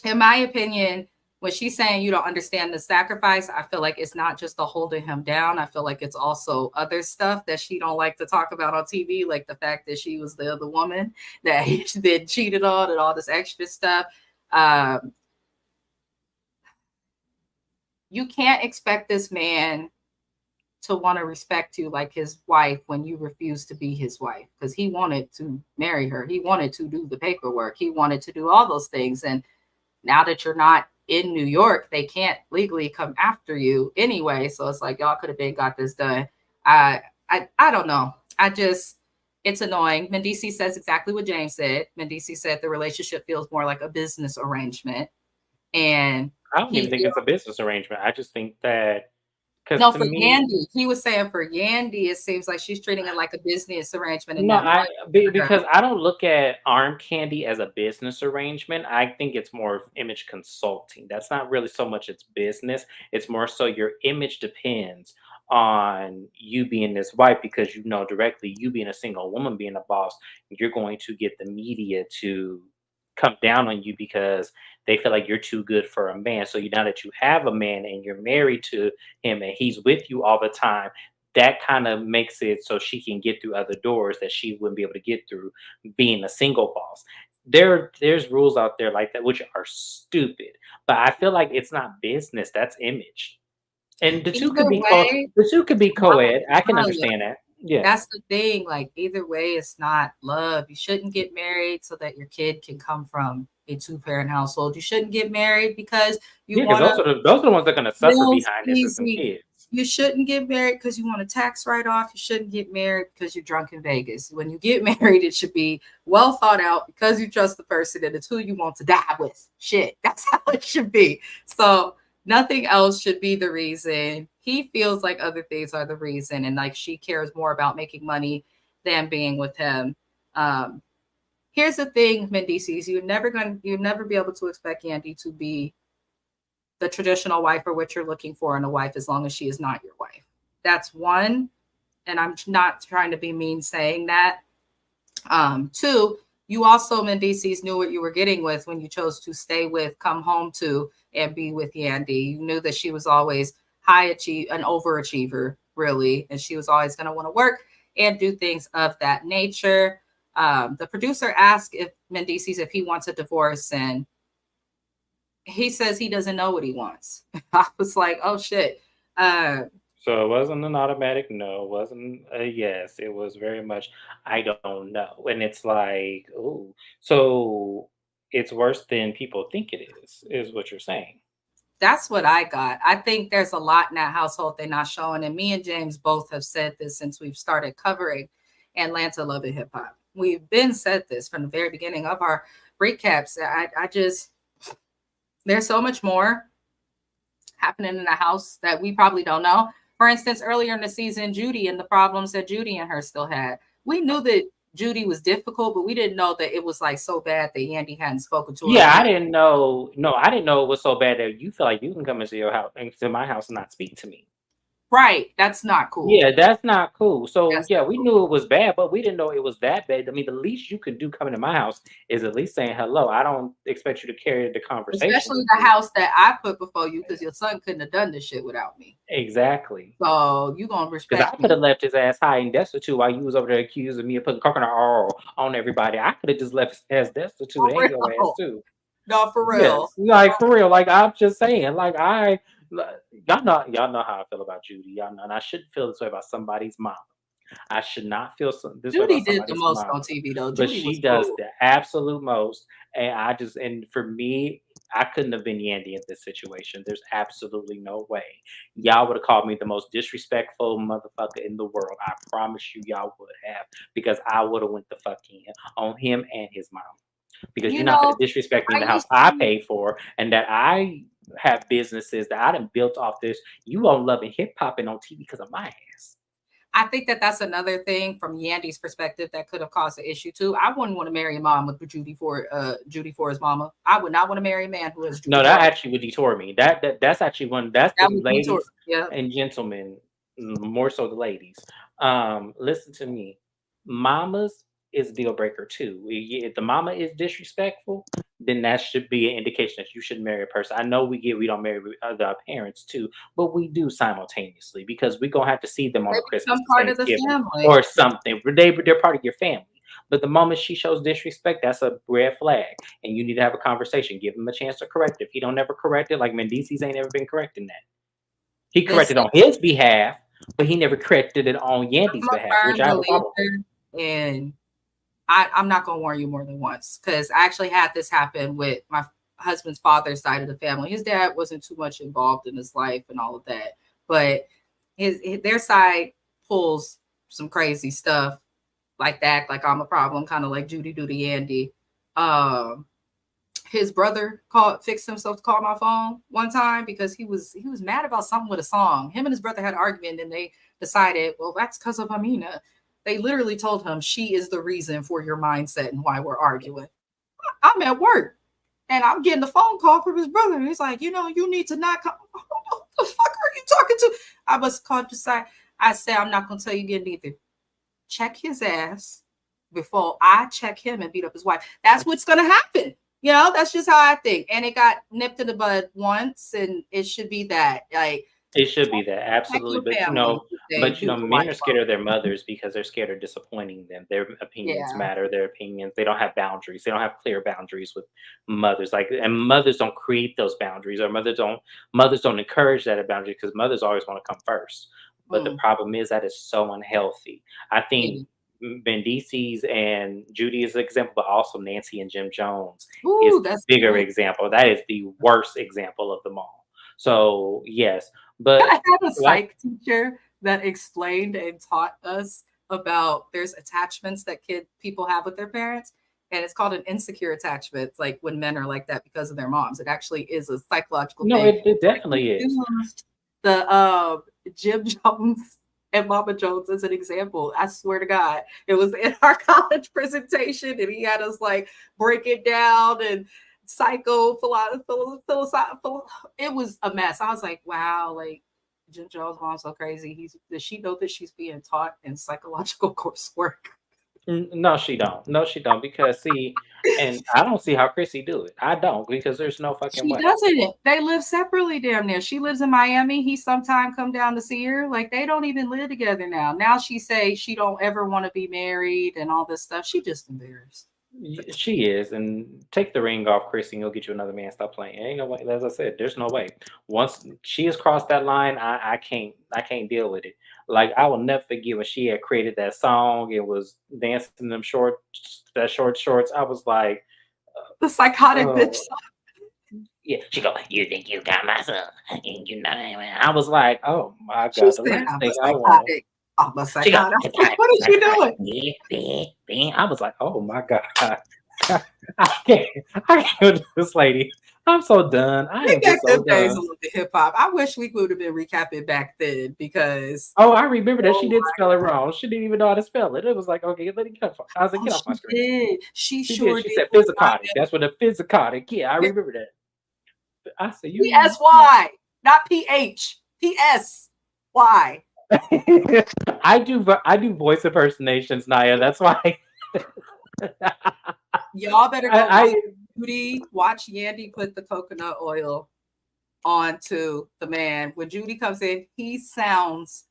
in my opinion, when she's saying you don't understand the sacrifice, I feel like it's not just the holding him down. I feel like it's also other stuff that she don't like to talk about on TV, like the fact that she was the other woman that he then cheated on and all this extra stuff. Um, you can't expect this man to want to respect you like his wife when you refuse to be his wife because he wanted to marry her. He wanted to do the paperwork. He wanted to do all those things. And now that you're not in New York, they can't legally come after you anyway. So it's like y'all could have been got this done. I don't know. It's annoying. Mendici says exactly what James said. Mendici said the relationship feels more like a business arrangement. And I don't he even think it's a business arrangement. I just think that because no, to for me, Yandy, he was saying for Yandy, it seems like she's treating it like a business arrangement and no, that money for her. because I don't look at arm candy as a business arrangement. I think it's more of image consulting. That's not really so much its business. It's more so your image depends on you being this wife because you know directly you being a single woman being a boss, you're going to get the media to come down on you because they feel like you're too good for a man. So you now that you have a man and you're married to him and he's with you all the time, that kind of makes it so she can get through other doors that she wouldn't be able to get through being a single boss. There's rules out there like that which are stupid, but I feel like it's not business, that's image. And Either way, the two could be not co-ed. I can love. understand that. Yeah. That's the thing. Like either way, it's not love. You shouldn't get married so that your kid can come from a two-parent household. You shouldn't get married because you Yeah, because want to those are the ones that are gonna suffer real behind this is some easy. kids. You shouldn't get married because you want a tax write-off. You shouldn't get married because you're drunk in Vegas. When you get married, it should be well thought out because you trust the person and it's who you want to die with. Shit, that's how it should be. So nothing else should be the reason. He feels like other things are the reason, and like she cares more about making money than being with him. Um, Here's the thing, Mendices, you'll never be able to expect Yandy to be the traditional wife or what you're looking for in a wife as long as she is not your wife. That's one. And I'm not trying to be mean saying that. Two, you also, Mendices, knew what you were getting with when you chose to stay with, come home to, and be with Yandy. You knew that she was always an overachiever, really, and she was always going to want to work and do things of that nature. The producer asked if Mendices if he wants a divorce, and he says he doesn't know what he wants. I was like, oh shit. So it wasn't an automatic no, it wasn't a yes. It was very much I don't know. And it's like, oh, so it's worse than people think it is what you're saying. That's what I got. I think there's a lot in that household they're not showing. And me and James both have said this since we've started covering Atlanta Love and Hip Hop. We've been said this from the very beginning of our recaps. I just, there's so much more happening in the house that we probably don't know. For instance, earlier in the season, Judy and the problems that Judy and her still had. We knew that Judy was difficult, but we didn't know that it was like so bad that Yandy hadn't spoken to her. Yeah, I didn't know. No, I didn't know it was so bad that you feel like you can come into your house, into my house, and not speak to me. Right. That's not cool. Yeah, that's not cool. So That's yeah, not we cool. knew it was bad, but we didn't know it was that bad. I mean, the least you can do coming to my house is at least saying hello. I don't expect you to carry the conversation Especially with the me. house that I put before you because your son couldn't have done this shit without me. Exactly. So you gonna Because I respect could me. have left his ass high and destitute while you was over there accusing me of putting coconut oil on everybody. I could have just left his ass destitute For and your ass real. too. No, for real. Yes, like for real. Like I'm just saying. Y'all know how I feel about Judy. Y'all know, and I shouldn't feel this way about somebody's mom. I should not feel this way Judy about did the somebody's most mom. on TV though. But Judy was she does cool. the absolute most, and for me, I couldn't have been Yandy in this situation. There's absolutely no way. Y'all would have called me the most disrespectful motherfucker in the world. I promise you, y'all would have, because I would have went the fuck in on him and his mom. Because You you're not know, going to disrespect me in I the house used I to pay for, and that I have businesses that I done built off this. You on loving hip hop and on TV because of my ass. I think that that's another thing from Yandy's perspective that could have caused an issue too. I wouldn't want to marry a mom with Judy for his mama. I would not want to marry a man who has No, Judy that Garland. actually would detour me. That's actually one. That's That the would be too. ladies Yeah. and gentlemen, more so the ladies. Listen to me. Mamas is a deal breaker too. If the mama is disrespectful, then that should be an indication that you shouldn't marry a person. I know we don't marry our parents too, but we do simultaneously because we're gonna have to see them They on Christmas become or part of the Thanksgiving family. or something. They're part of your family. But the moment she shows disrespect, that's a red flag and you need to have a conversation. Give him a chance to correct it. If he don't ever correct it, like Mendices ain't ever been correcting that. He This corrected on his behalf, but he never corrected it on Yandy's I'm a behalf, which firm I have a problem with. believer in I'm not gonna warn you more than once because I actually had this happen with my husband's father's side of the family. His dad wasn't too much involved in his life and all of that, but their side pulls some crazy stuff like that, like I'm a problem, kind of like Judy do to Yandy. Um, his brother fixed himself to call my phone one time because he was mad about something with a song. Him and his brother had an argument, and they decided, well, that's because of Amina. They literally told him she is the reason for your mindset and why we're arguing. I'm at work and I'm getting a phone call from his brother. And he's like, you need to not come. Who the fuck are you talking to? I must call to side. I said, I'm not gonna tell you again either. Check his ass before I check him and beat up his wife. That's what's gonna happen. That's just how I think. And it got nipped in the bud once, and it should be that. Like, It should be that, Check absolutely, your family if they do the men right are work. scared of their mothers because they're scared of disappointing them. Their opinions Yeah. matter, their opinions they don't have boundaries. They don't have clear boundaries with mothers, like and mothers don't create those boundaries, or mothers don't encourage that boundary because mothers always wanna come first. But the Mm, problem is that is so unhealthy. I think yeah. Bendices and Judy is an example, but also Nancy and Jim Jones is Ooh, the that's bigger good. example. That is the worst example of them all. So, yes, but I had a like psych teacher that explained and taught us about there's attachments that people have with their parents, and it's called an insecure attachment. It's like when men are like that because of their moms. It actually is a psychological no, thing. it Like he definitely is. used the Jim Jones and Mama Jones as an example. I swear to God, it was in our college presentation, and he had us like break it down and philosophical. It was a mess. I was like, wow, like Jim Jones' mom's so crazy. Does she know that she's being taught in psychological coursework? No, she don't. No, she don't. Because see, and I don't see how Chrissy do it. I don't because there's no fucking She way. doesn't. They live separately down there. She lives in Miami. He sometime come down to see her. Like they don't even live together now. Now she say she don't ever want to be married and all this stuff. She just embarrassed. She is, and take the ring off, Chrissy, and you'll get you another man. Stop playing. Ain't no way. As I said, there's no way. Once she has crossed that line, I can't deal with it. Like I will never forget when she had created that song. It was dancing in them short shorts. I was like, The psychotic bitch. oh yeah. She go, you think you got my son? And you know, I was like, oh my She god. The said, last I'm a thing I want. psychotic. I'm a She go, psychotic. I was like, psychotic, what is she psychotic. doing? I was like, oh my god. I can't. I can't with this lady. I'm so done. I Bring am back just so them days done. of the hip hop. I wish we would have been recapping back then because Oh, I remember that she oh did spell it wrong. She didn't even know how to spell it. It was like, okay, let me get off. I was like, oh, get off my she screen. did. She She did. sure She did said with my physicotic. That's what a physicotic. Yeah, I remember that. I said, you. PSY, not PH. PSY. I do voice impersonations, Naya. That's why. Y'all better go watch I Judy. Watch Yandy put the coconut oil onto the man. When Judy comes in, he sounds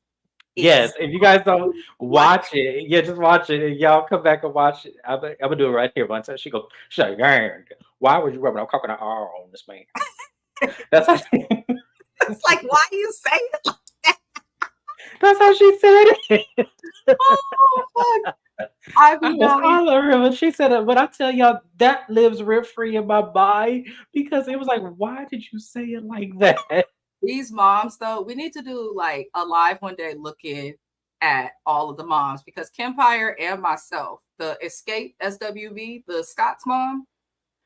Yes, if you guys don't exactly like watch it, yeah, just watch it, and y'all come back and watch it. Imma do it right here one time. She's like, "Yarn, why would you rubbing a coconut oil on this man?" That's how she it's like, why you say it? that's how she said it. Oh fuck. I be That's dying. all I remember. She said it, but I tell y'all, that lives rent free in my mind because it was like, "Why did you say it like that?" These moms, though, we need to do like a live one day looking at all of the moms because Kempire and myself, the Escape SWV, the Scott's mom,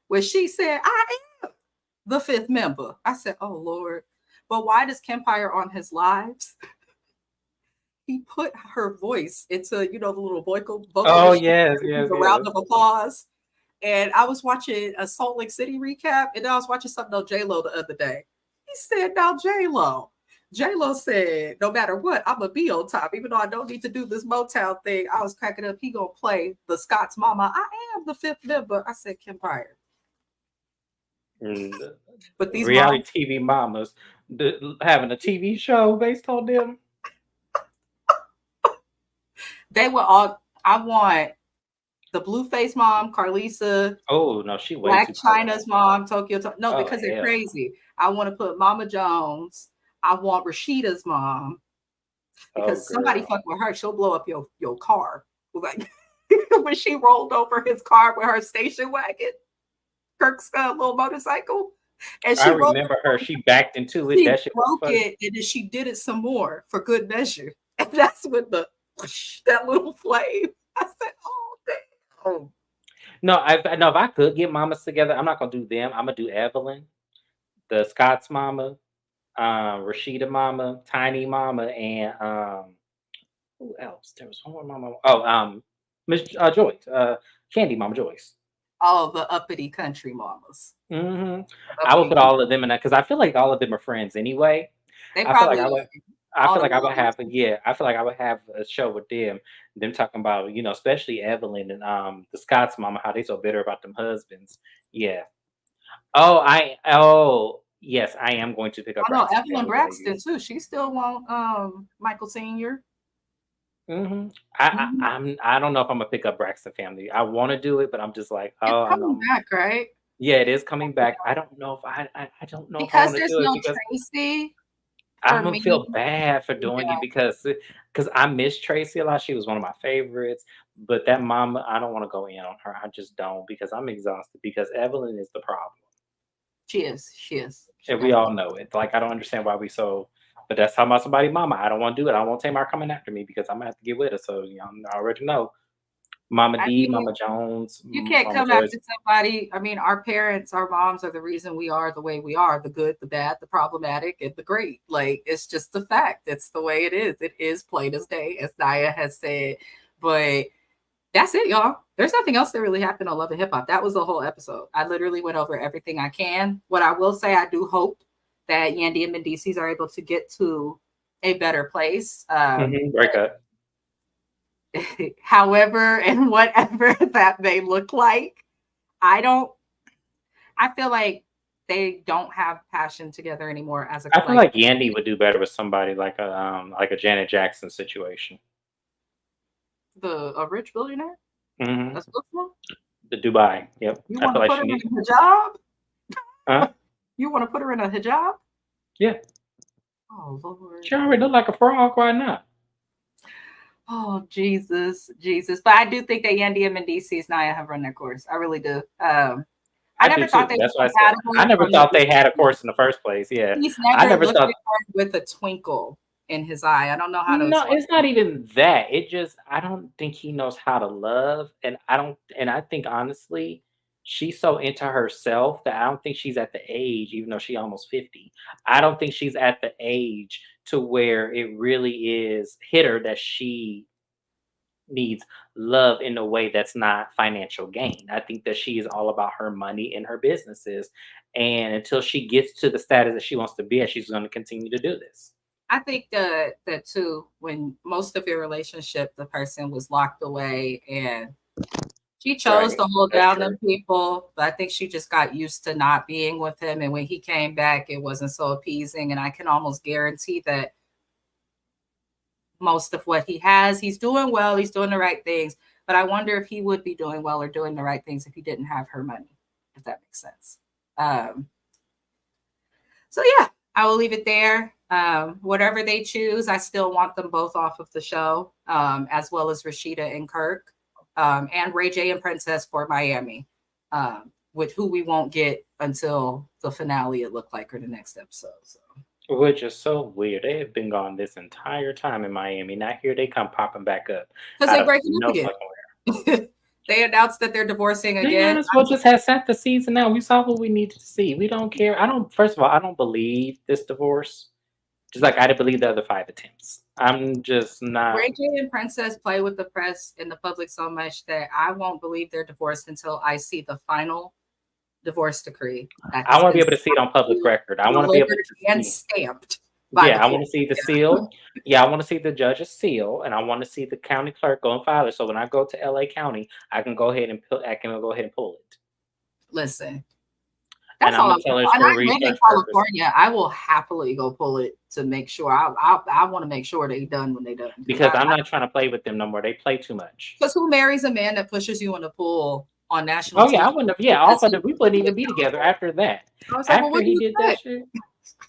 where she said, I am the fifth member. I said, oh Lord. But why does Kempire on his lives? He put her voice into, the little vocal Oh, machine, yes, the yes, round yes. of applause. And I was watching a Salt Lake City recap, and then I was watching something on J Lo the other day. He said, "Now J Lo said, no matter what, I'm gonna be on top, even though I don't need to do this Motown thing." I was cracking up. He gonna play the Scott's mama. I am the fifth member. I said, Kim Pryor. Mm, But these reality moms, TV mamas having a TV show based on them. they were all. I want the Blueface mom, Carlisa, Oh no, she way Black too powerful. China's mom, no, Oh because they're hell. crazy. I want to put Mama Jones. I want Rashida's mom. Oh Because somebody girl. fuck with her, she'll blow up your car. Like when she rolled over his car with her station wagon, Kirk's little motorcycle, and I she rolled remember her. She backed into it. she That shit was broke funny. it, and then she did it some more for good measure. And that's when that little flame. I said, "Oh damn!" No, I know if I could get mamas together, I'm not gonna do them. I'm gonna do Evelyn, the Scott's mama, Rashida mama, Tiny mama, and who else? There was one more mama. Oh, Miss Joyce, Candy Mama Joyce. All the uppity country mamas, Hmm. I would uppity put country. all of them in that because I feel like all of them are friends anyway. They I feel like probably I would. I all feel the like I would mamas. have yeah. I feel like I would have a show with them talking about especially Evelyn and the Scott's mama how they so bitter about them husbands. Yeah. Oh Yes, I am going to pick up I know Braxton Evelyn Family Braxton Values. too. She still want Michael Senior. hmm I, Mhm. I I don't know if I'm gonna pick up Braxton Family. I want to do it, but I'm just like, It's oh coming no. back, right? Yeah, it is coming back. I don't know if I don't know if I Because want to there's do it no because Tracy I'm for gonna me. feel bad for doing Yeah, it because I miss Tracy a lot. She was one of my favorites, but that mama, I don't want to go in on her. I just don't because I'm exhausted because Evelyn is the problem. she is. She is. She And we all definitely. know it. Like I don't understand why we so but that's talking about somebody mama. I don't want to do it. I won't Tamar coming after me because I'm gonna have to get with her. So I already know. Mama I D, mean, Mama Jones, you can't Mama come Joyce. after somebody. I mean, our parents, our moms are the reason we are the way we are, the good, the bad, the problematic, and the great. Like, it's just a fact. It's the way it is. It is plain as day, as Naya has said. But that's it, y'all. There's nothing else that really happened on Love and Hip Hop. That was the whole episode. I literally went over everything I can. What I will say, I do hope that Yandy and Mendices are able to get to a better place. Break up. However and whatever that may look like. I don't I feel like they don't have passion together anymore as a I feel like like Yandy would do better with somebody like a Janet Jackson situation. the a rich billionaire. hmm That's what's one. The Dubai. Yep. You I want feel to like put she her in need. a hijab? Huh? You want to put her in a hijab? Yeah. Oh Lord. She already look like a frog. Why not? Oh Jesus, Jesus. But I do think that Yandy and Mendices Naya have run their course. I really do. I I do never thought too. they That's why I were said I compatible never from the thought they had a course in the first place. Yeah. He's I never never looked at thought her with a twinkle in his eye. I don't know how to no, explain it's not even that. It just I don't think he knows how to love. And I think honestly, she's so into herself that I don't think she's at the age, even though she almost 50. I don't think she's at the age to where it really is hit her that she needs love in a way that's not financial gain. I think that she is all about her money and her businesses. And until she gets to the status that she wants to be at, she's going to continue to do this. I think that too, when most of your relationship, the person was locked away and she chose Right. to hold That's down true. them people, but I think she just got used to not being with him. And when he came back, it wasn't so appeasing. And I can almost guarantee that most of what he has, he's doing well, he's doing the right things. But I wonder if he would be doing well or doing the right things if he didn't have her money, if that makes sense. Um, So yeah, I will leave it there. Whatever they choose, I still want them both off of the show, as well as Rashida and Kirk, and Ray J and Princess for Miami, with who we won't get until the finale. It looked like or the next episode. So Which is so weird. They have been gone this entire time in Miami. Now here they come popping back up because out they of breaking up no again, fucking where. they announced that they're divorcing They might again. as well just have sent the season out. We saw what we needed to see. We don't care. I don't. First of all, I don't believe this divorce. Just like I didn't believe the other 5 attempts. I'm just not. Ray J and Princess play with the press and the public so much that I won't believe they're divorced until I see the final divorce decree that I has want to be been able to see it on public signed, record. I want to be able delivered, to and see. stamped by Yeah, the I want court. to see the seal. Yeah, I want to see the judge's seal, and I want to see the county clerk go and file it. So when I go to LA County, I can go ahead and I can go ahead and pull it. Listen, And that's I'm all. gonna tell her it's And for I live in research purpose. California. I will happily go pull it to make sure. I want to make sure they done when they done Because I'm not trying to play with them no more. They play too much. because who marries a man that pushes you in the pool on national Oh yeah, I TV? wouldn't have. Yeah, off of the, we wouldn't even be together after that. I was like, well, After what do he you did that expect? shit,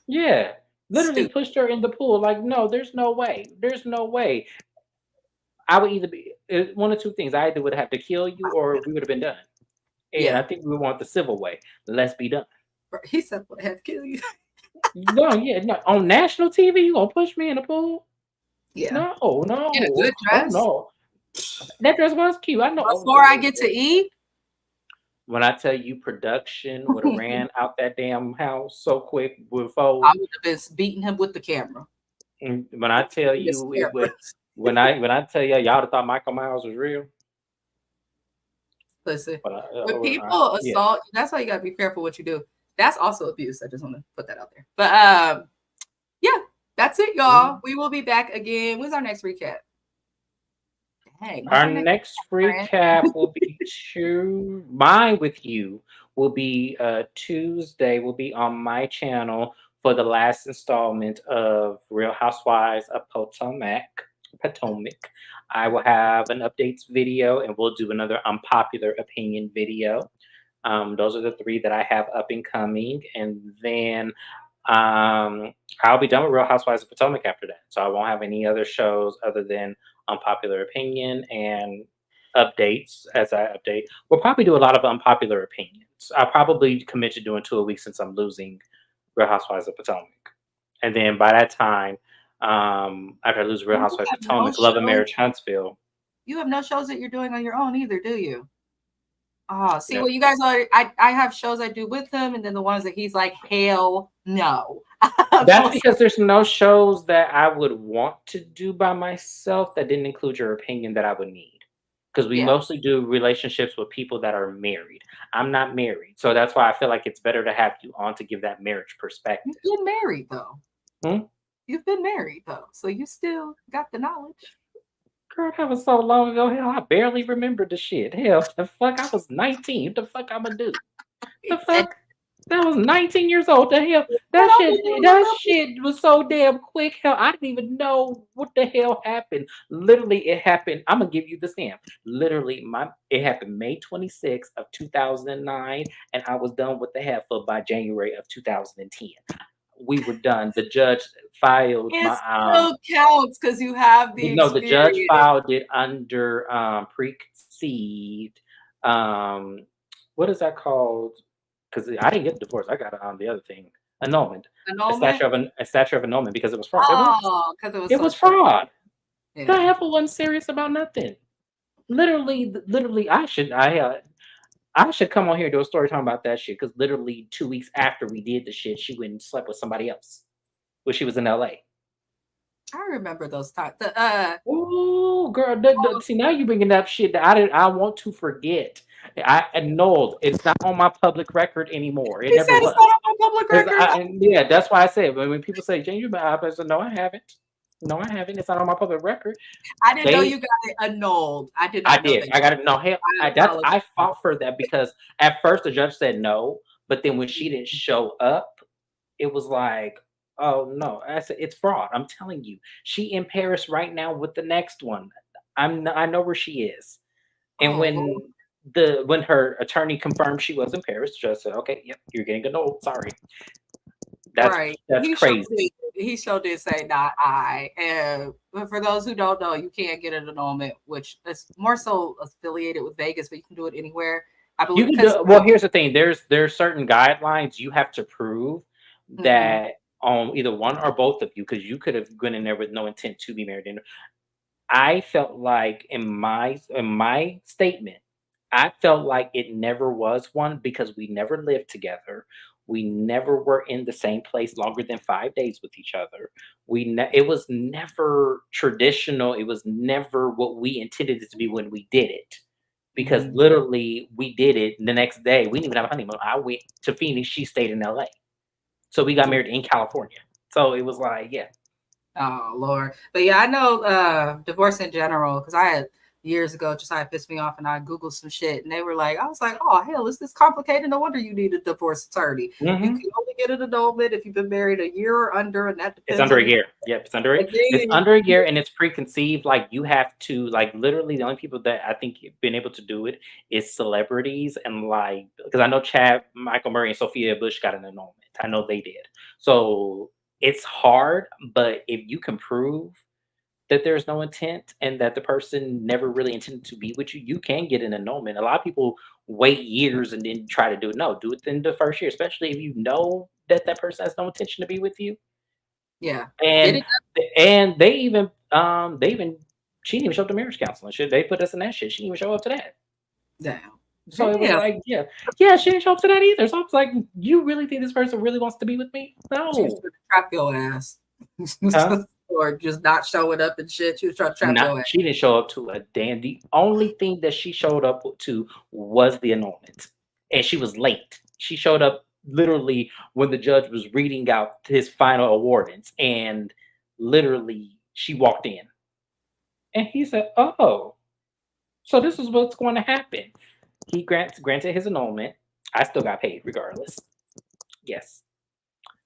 yeah, literally Stupid. pushed her in the pool. Like, no, there's no way. There's no way. I would either be one of two things. I either would have to kill you, or we would have been done. And I Yeah. think we want the civil way. Let's be done. He said, "Well, I have to kill you." No, yeah, no. On national TV, you gonna push me in the pool? Yeah. No, In a no. good Oh dress no. That dress was cute. I know. before I get to eat. When I tell you production would have ran out that damn house so quick before. I would have been beating him with the camera. When I tell This you it camera. would, when I tell you y'all thought Michael Myers was real, Listen, but when people yeah. assault, that's why you gotta be careful what you do. That's also abuse. I just want to put that out there. But yeah, that's it, y'all. We will be back again. When's our next recap? Dang, when's Our our next next friend? recap will be to mine with you will be Tuesday, will be on my channel for the last installment of Real Housewives of Potomac. Potomac. I will have an updates video and we'll do another unpopular opinion video. Those are the three that I have up and coming. And then I'll be done with Real Housewives of Potomac after that. So I won't have any other shows other than unpopular opinion and updates as I update. We'll probably do a lot of unpopular opinions. I'll probably commit to doing two a week since I'm losing Real Housewives of Potomac. And then by that time, after I lose Real You Housewives of have no Potomac, Love and shows. Marriage Huntsville. You have no shows that you're doing on your own either, do you? Oh, see, Yeah. well, you guys are. I have shows I do with him, and then the ones that he's like, hell no. That's because there's no shows that I would want to do by myself that didn't include your opinion that I would need. Because we Yeah. mostly do relationships with people that are married. I'm not married. So that's why I feel like it's better to have you on to give that marriage perspective. You've been married though. Hmm? You've been married though, so you still got the knowledge. Girl, that was so long ago. Hell, I barely remember the shit. Hell, the fuck, I was 19. What the fuck I'ma do? The fuck? That was 19 years old. The hell, that shit was so damn quick. Hell, I didn't even know what the hell happened. Literally, it happened. I'm gonna give you the stamp. Literally, it happened May 26th of 2009, and I was done with the heifer by January of 2010. We were done. The judge filed It still counts because you have the no, the judge experience. filed it under preconceived. What is that called? Because I didn't get a divorce. I got it on the other thing, annulment. Annulment? A statute of annulment because it was fraud. Oh, because it was It so was short. fraud. Yeah. The heifer wasn't serious about nothing. Literally, I should come on here and do a story talking about that shit. Because literally 2 weeks after we did the shit, she went and slept with somebody else when she was in LA. I remember those times. Oh, girl! See, now you bringing up shit that I want to forget. I annulled. It's not on my public record anymore. It He never said was. it's not on my public record. Yeah, that's why I said when people say, "Jane, you been out," I said, "No, I haven't. No, I haven't. It's not on my public record." I didn't know you got it annulled. I did I not know did. that. I got it. No, hell, apologize. I fought for that because at first the judge said no, but then when she didn't show up, it was like, oh no, I said it's fraud. I'm telling you, she in Paris right now with the next one. I know where she is, and Oh, Lord. when her attorney confirmed she was in Paris, the judge said, okay, yep, you're getting annulled. Sorry, that's crazy. He sure did say not I. And but for those who don't know, you can't get an annulment, which is more so affiliated with Vegas, but you can do it anywhere. I believe. Well, here's the thing. There's certain guidelines you have to prove that on either one or both of you, because you could have gone in there with no intent to be married. And I felt like in my statement, I felt like it never was one because we never lived together. We never were in the same place longer than 5 days with each other. It was never traditional. It was never what we intended it to be when we did it. Because literally we did it the next day. We didn't even have a honeymoon. I went to Phoenix. She stayed in LA. So we got married in California. So it was like, yeah. Oh Lord. But yeah, I know divorce in general, because I had years ago just had pissed me off and I Googled some shit and they were like, I was like, oh hell, is this complicated? No wonder you need a divorce attorney. You can only get an annulment if you've been married a year or under, and that depends. It's under a year. Yep, it's under it. It's under a year and it's preconceived. Like you have to, like literally the only people that I think have been able to do it is celebrities and like because I know Chad, Michael Murray, and Sophia Bush got an annulment. I know they did. So it's hard, but if you can prove that there's no intent and that the person never really intended to be with you, you can get an annulment. A lot of people wait years and then try to do it. No, do it in the first year, especially if you know that that person has no intention to be with you. Yeah. And they even she didn't even show up to marriage counseling. Shit, they put us in that shit. She didn't even show up to that. Damn. So it was like, yeah, she didn't show up to that either. So I was like, you really think this person really wants to be with me? No. She was trying to trap your ass. Huh? Or just not showing up and shit. She was trying to trap your ass. She didn't show up to a damn. The only thing that she showed up to was the annulment. And she was late. She showed up literally when the judge was reading out his final awardings. And literally she walked in. And he said, oh, so this is what's going to happen. He granted his annulment. I still got paid regardless. Yes.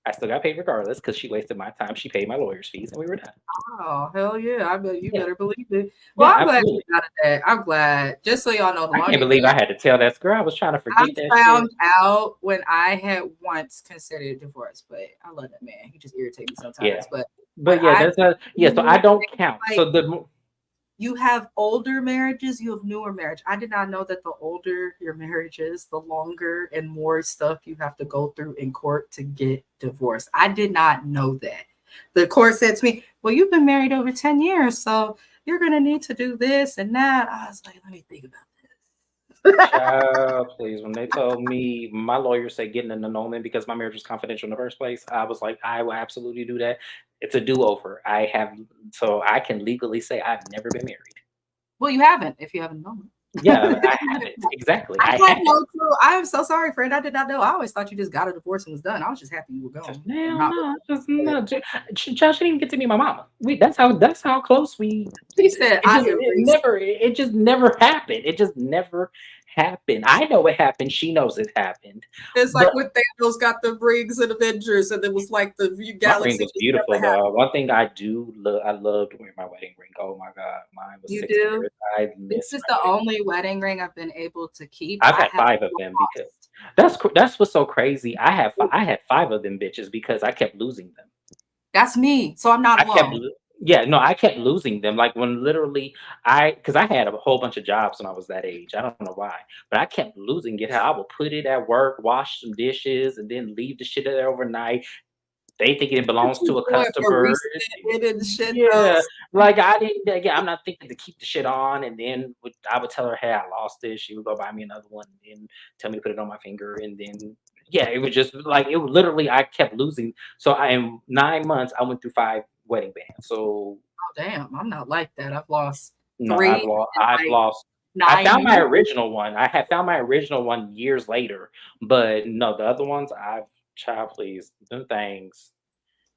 I still got paid regardless because she wasted my time. She paid my lawyer's fees and we were done. Oh, hell yeah. I bet you Yeah. better believe it. Well, Yeah, I'm glad you absolutely. got that. I'm glad. Just so y'all know, the I can't longer believe I had to tell that girl. I was trying to I forget that shit. found out when I had once considered divorce, but I love that man. He just irritates me Yeah. sometimes. But when But yeah, I that's a yeah, so I don't count. like So the you have older marriages, you have newer marriage. I did not know that the older your marriage is, the longer and more stuff you have to go through in court to get divorced. I did not know that. The court said to me, well, you've been married over 10 years, so you're going to need to do this and that. I was like, let me think about this. child, please. When they told me my lawyer said getting an annulment because my marriage was confidential in the first place, I was like, I will absolutely do that. It's a do-over. I have so I can legally say I've never been married. Well, you haven't if you haven't known. Yeah, I haven't. Exactly. I I had no haven't. clue. I am so sorry, friend. I did not know. I always thought you just got a divorce and was done. I was just happy you were gone. Hell Not no, just no. Child didn't even get to meet my mama. That's how close we. She said, It I just it erased. never it just never happened. It just never happened. I know it happened. She knows it happened. It's like But when Thanos got the rings and Avengers, and it was like the my ring galaxy was just beautiful never happened. though. One thing I do love, I loved wearing my wedding ring. Oh my god, mine was You 6 years. do? I This miss is my the wedding. only wedding ring I've been able to keep. I've I had have 5 of them because lost. that's what's so crazy. I had 5 of them bitches because I kept losing them. That's me. So I'm not I kept alone. lo Yeah, no, I kept losing them, like, when literally because I had a whole bunch of jobs when I was that age, I don't know why, but I kept losing it. How I would put it at work, wash some dishes, and then leave the shit there overnight. They think it What belongs you to a doing, customer. barista it and shit though? Yeah, like, I didn't yeah, I'm not thinking to keep the shit on, and then I would tell her, "Hey, I lost this." She would go buy me another one, and then tell me to put it on my finger, and then yeah, it was just like it would literally I kept losing. So I in 9 months, I went through 5 wedding bands. So Oh damn, I'm not like that. I've lost no, 3 in I've like lost I 9 found my years. original one. I had found my original one years later, but no, the other ones I've child please, them things.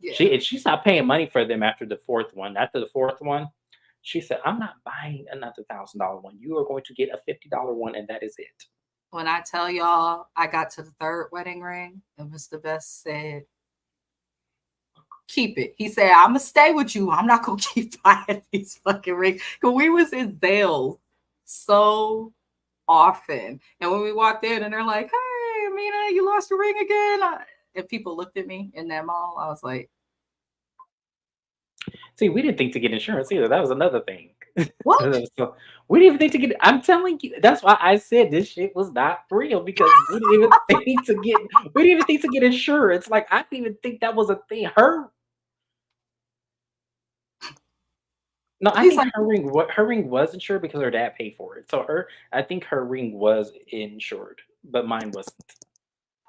Yeah. She stopped paying money for them after the 4th one. After the 4th one, she said, "I'm not buying another $1,000 one. You are going to get a $50 one, and that is it." When I tell y'all I got to the third wedding ring, and Mr. Best said, keep it. He said, I'm gonna stay with you. I'm not gonna keep buying these fucking rings. Cause we was in Zales so often. And when we walked in and they're like, hey, Amina, you lost your ring again. And people looked at me in that mall. I was like, See, we didn't think to get insurance either. That was another thing. what? So we didn't even think to get. I'm telling you, that's why I said this shit was not real because we didn't even think to get. We didn't even think to get insurance. Like I didn't even think that was a thing. No, I He's think like, her ring was insured because her dad paid for it. So I think her ring was insured, but mine wasn't.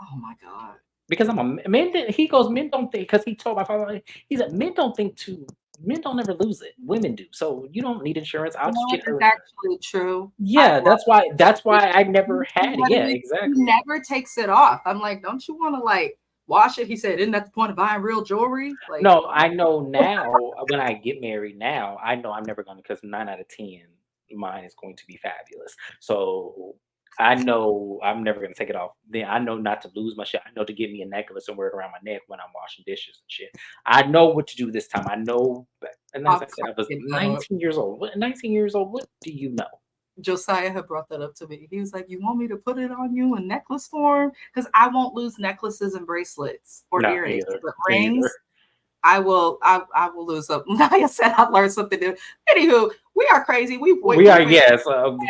oh my God. Because I'm a men. He goes, men don't think. Because he told my father, he said, men don't think too. Men don't ever lose it. Women do. So you don't need insurance. I'll You know just what? get her It's insurance. actually true. Yeah, I've lost that's why. That's it. why I never He had it. Yeah, exactly. never takes it off. I'm like, don't you want to like wash it? He said, isn't that the point of buying real jewelry? Like, No, I know now. When I get married now, I know I'm never going to because 9 out of 10, mine is going to be fabulous. So I know I'm never going to take it off. Then I know not to lose my shit. I know to get me a necklace and wear it around my neck when I'm washing dishes and shit. I know what to do this time. I know. And as I'm I said, I was cracking up. 19 years old. 19 years old. What do you know? Josiah had brought that up to me. He was like, "You want me to put it on you in necklace form? Because I won't lose necklaces and bracelets or No, me earrings, either. but Me either. rings, I will. I will lose them." Naya said, "I learned something new." Anywho, we are crazy. We are, We yes.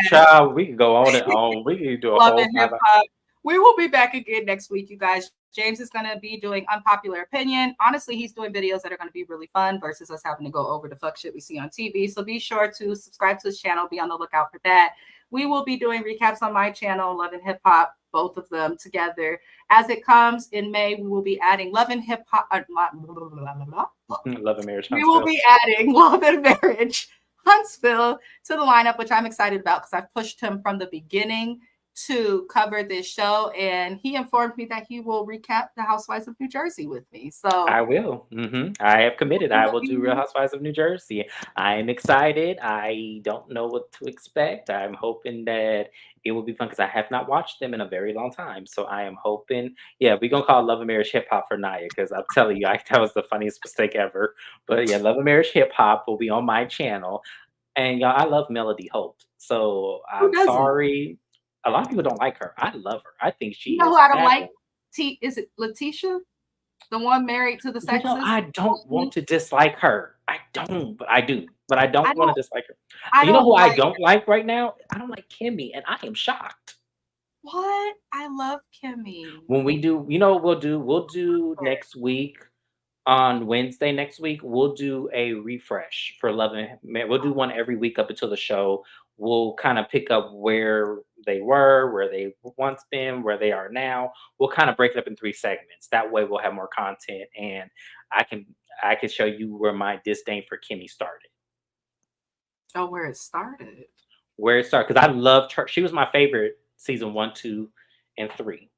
Child, we can go on and on. We can do a love whole and hip 5 hop. We will be back again next week, you guys. James is going to be doing unpopular opinion. Honestly, he's doing videos that are going to be really fun versus us having to go over the fuck shit we see on TV. So be sure to subscribe to his channel. Be on the lookout for that. We will be doing recaps on my channel, Love and Hip Hop, both of them together. As it comes in May, we will be adding Love and Hip Hop. Love and Marriage We will Huntsville. be adding Love and Marriage Huntsville to the lineup, which I'm excited about because I've pushed him from the beginning to cover this show, and he informed me that he will recap the Housewives of New Jersey with me. So I will. I have committed. I will do Real Housewives of New Jersey. I am excited. I don't know what to expect. I'm hoping that it will be fun because I have not watched them in a very long time. So I am hoping, yeah, we're gonna call Love and Marriage Hip Hop for Naya because I'm telling you, that was the funniest mistake ever. But yeah, Love and Marriage Hip Hop will be on my channel. And y'all, I love Melody Holt. So who I'm doesn't? sorry. A lot of people don't like her. I love her. I think she You know is who I don't like? fabulous. Is it Letitia? The one married to the sexist? I don't want to dislike her. I don't, but I do. But I I don't want to don't dislike her. I You know don't who I like don't like right now? I don't like Kimmy, and I am shocked. what? I love Kimmy. When we do, you know what we'll do? We'll do next week on Wednesday next week. We'll do a refresh for Love and We'll do one every week up until the show. We'll kind of pick up where they were, where they once been, where they are now. We'll kind of break it up in 3 segments. That way we'll have more content and I can I can show you where my disdain for Kimmy started. Oh, where it started. Where it started. Because I loved her. She was my favorite season 1, 2, and 3.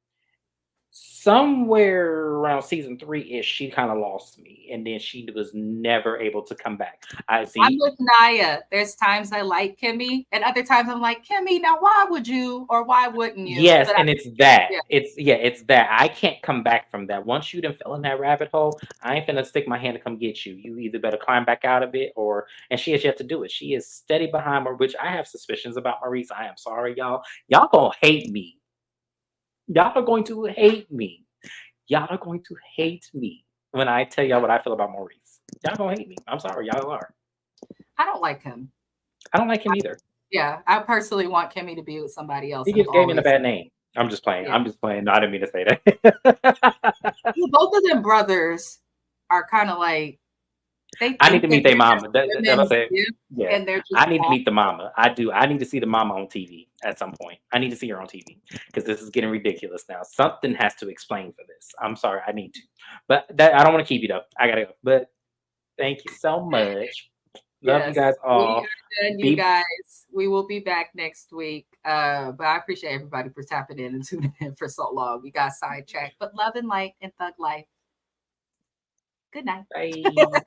Somewhere around season 3-ish, she kind of lost me, and then she was never able to come back. I I'm see. with Naya. There's times I like Kimmy, and other times I'm like, Kimmy, now why would you or why wouldn't you? Yes, But and it's that. yeah, It's that. I can't come back from that. Once you done fell in that rabbit hole, I ain't finna stick my hand to come get you. You either better climb back out of it, or and she has yet to do it. She is steady behind her, which I have suspicions about Maurice. I am sorry, y'all. Y'all gonna hate me. Y'all are going to hate me. Y'all are going to hate me when I tell y'all what I feel about Maurice. Y'all gonna hate me. I'm sorry, y'all are. I don't like him. I don't like him either. Yeah, I personally want Kimmy to be with somebody else. He And gives Damien a always, bad name. I'm just playing. yeah. I'm just playing. No, I didn't mean to say that. Well, both of them brothers are kind of like they I need think to that meet their they're mama. just That I women's say. gift, Yeah, and they're just I need to awful. meet the mama. I do. I need to see the mama on TV at some point. I need to see her on TV because this is getting ridiculous now. Something has to explain for this. I'm sorry. I need to, but that I don't want to keep you up. I gotta go. But thank you so much. Love you Yes, guys we all. are done, you Be guys. We will be back next week. But I appreciate everybody for tapping in and tuning in for so long. We got sidetracked, but love and light and thug life. Good night. bye.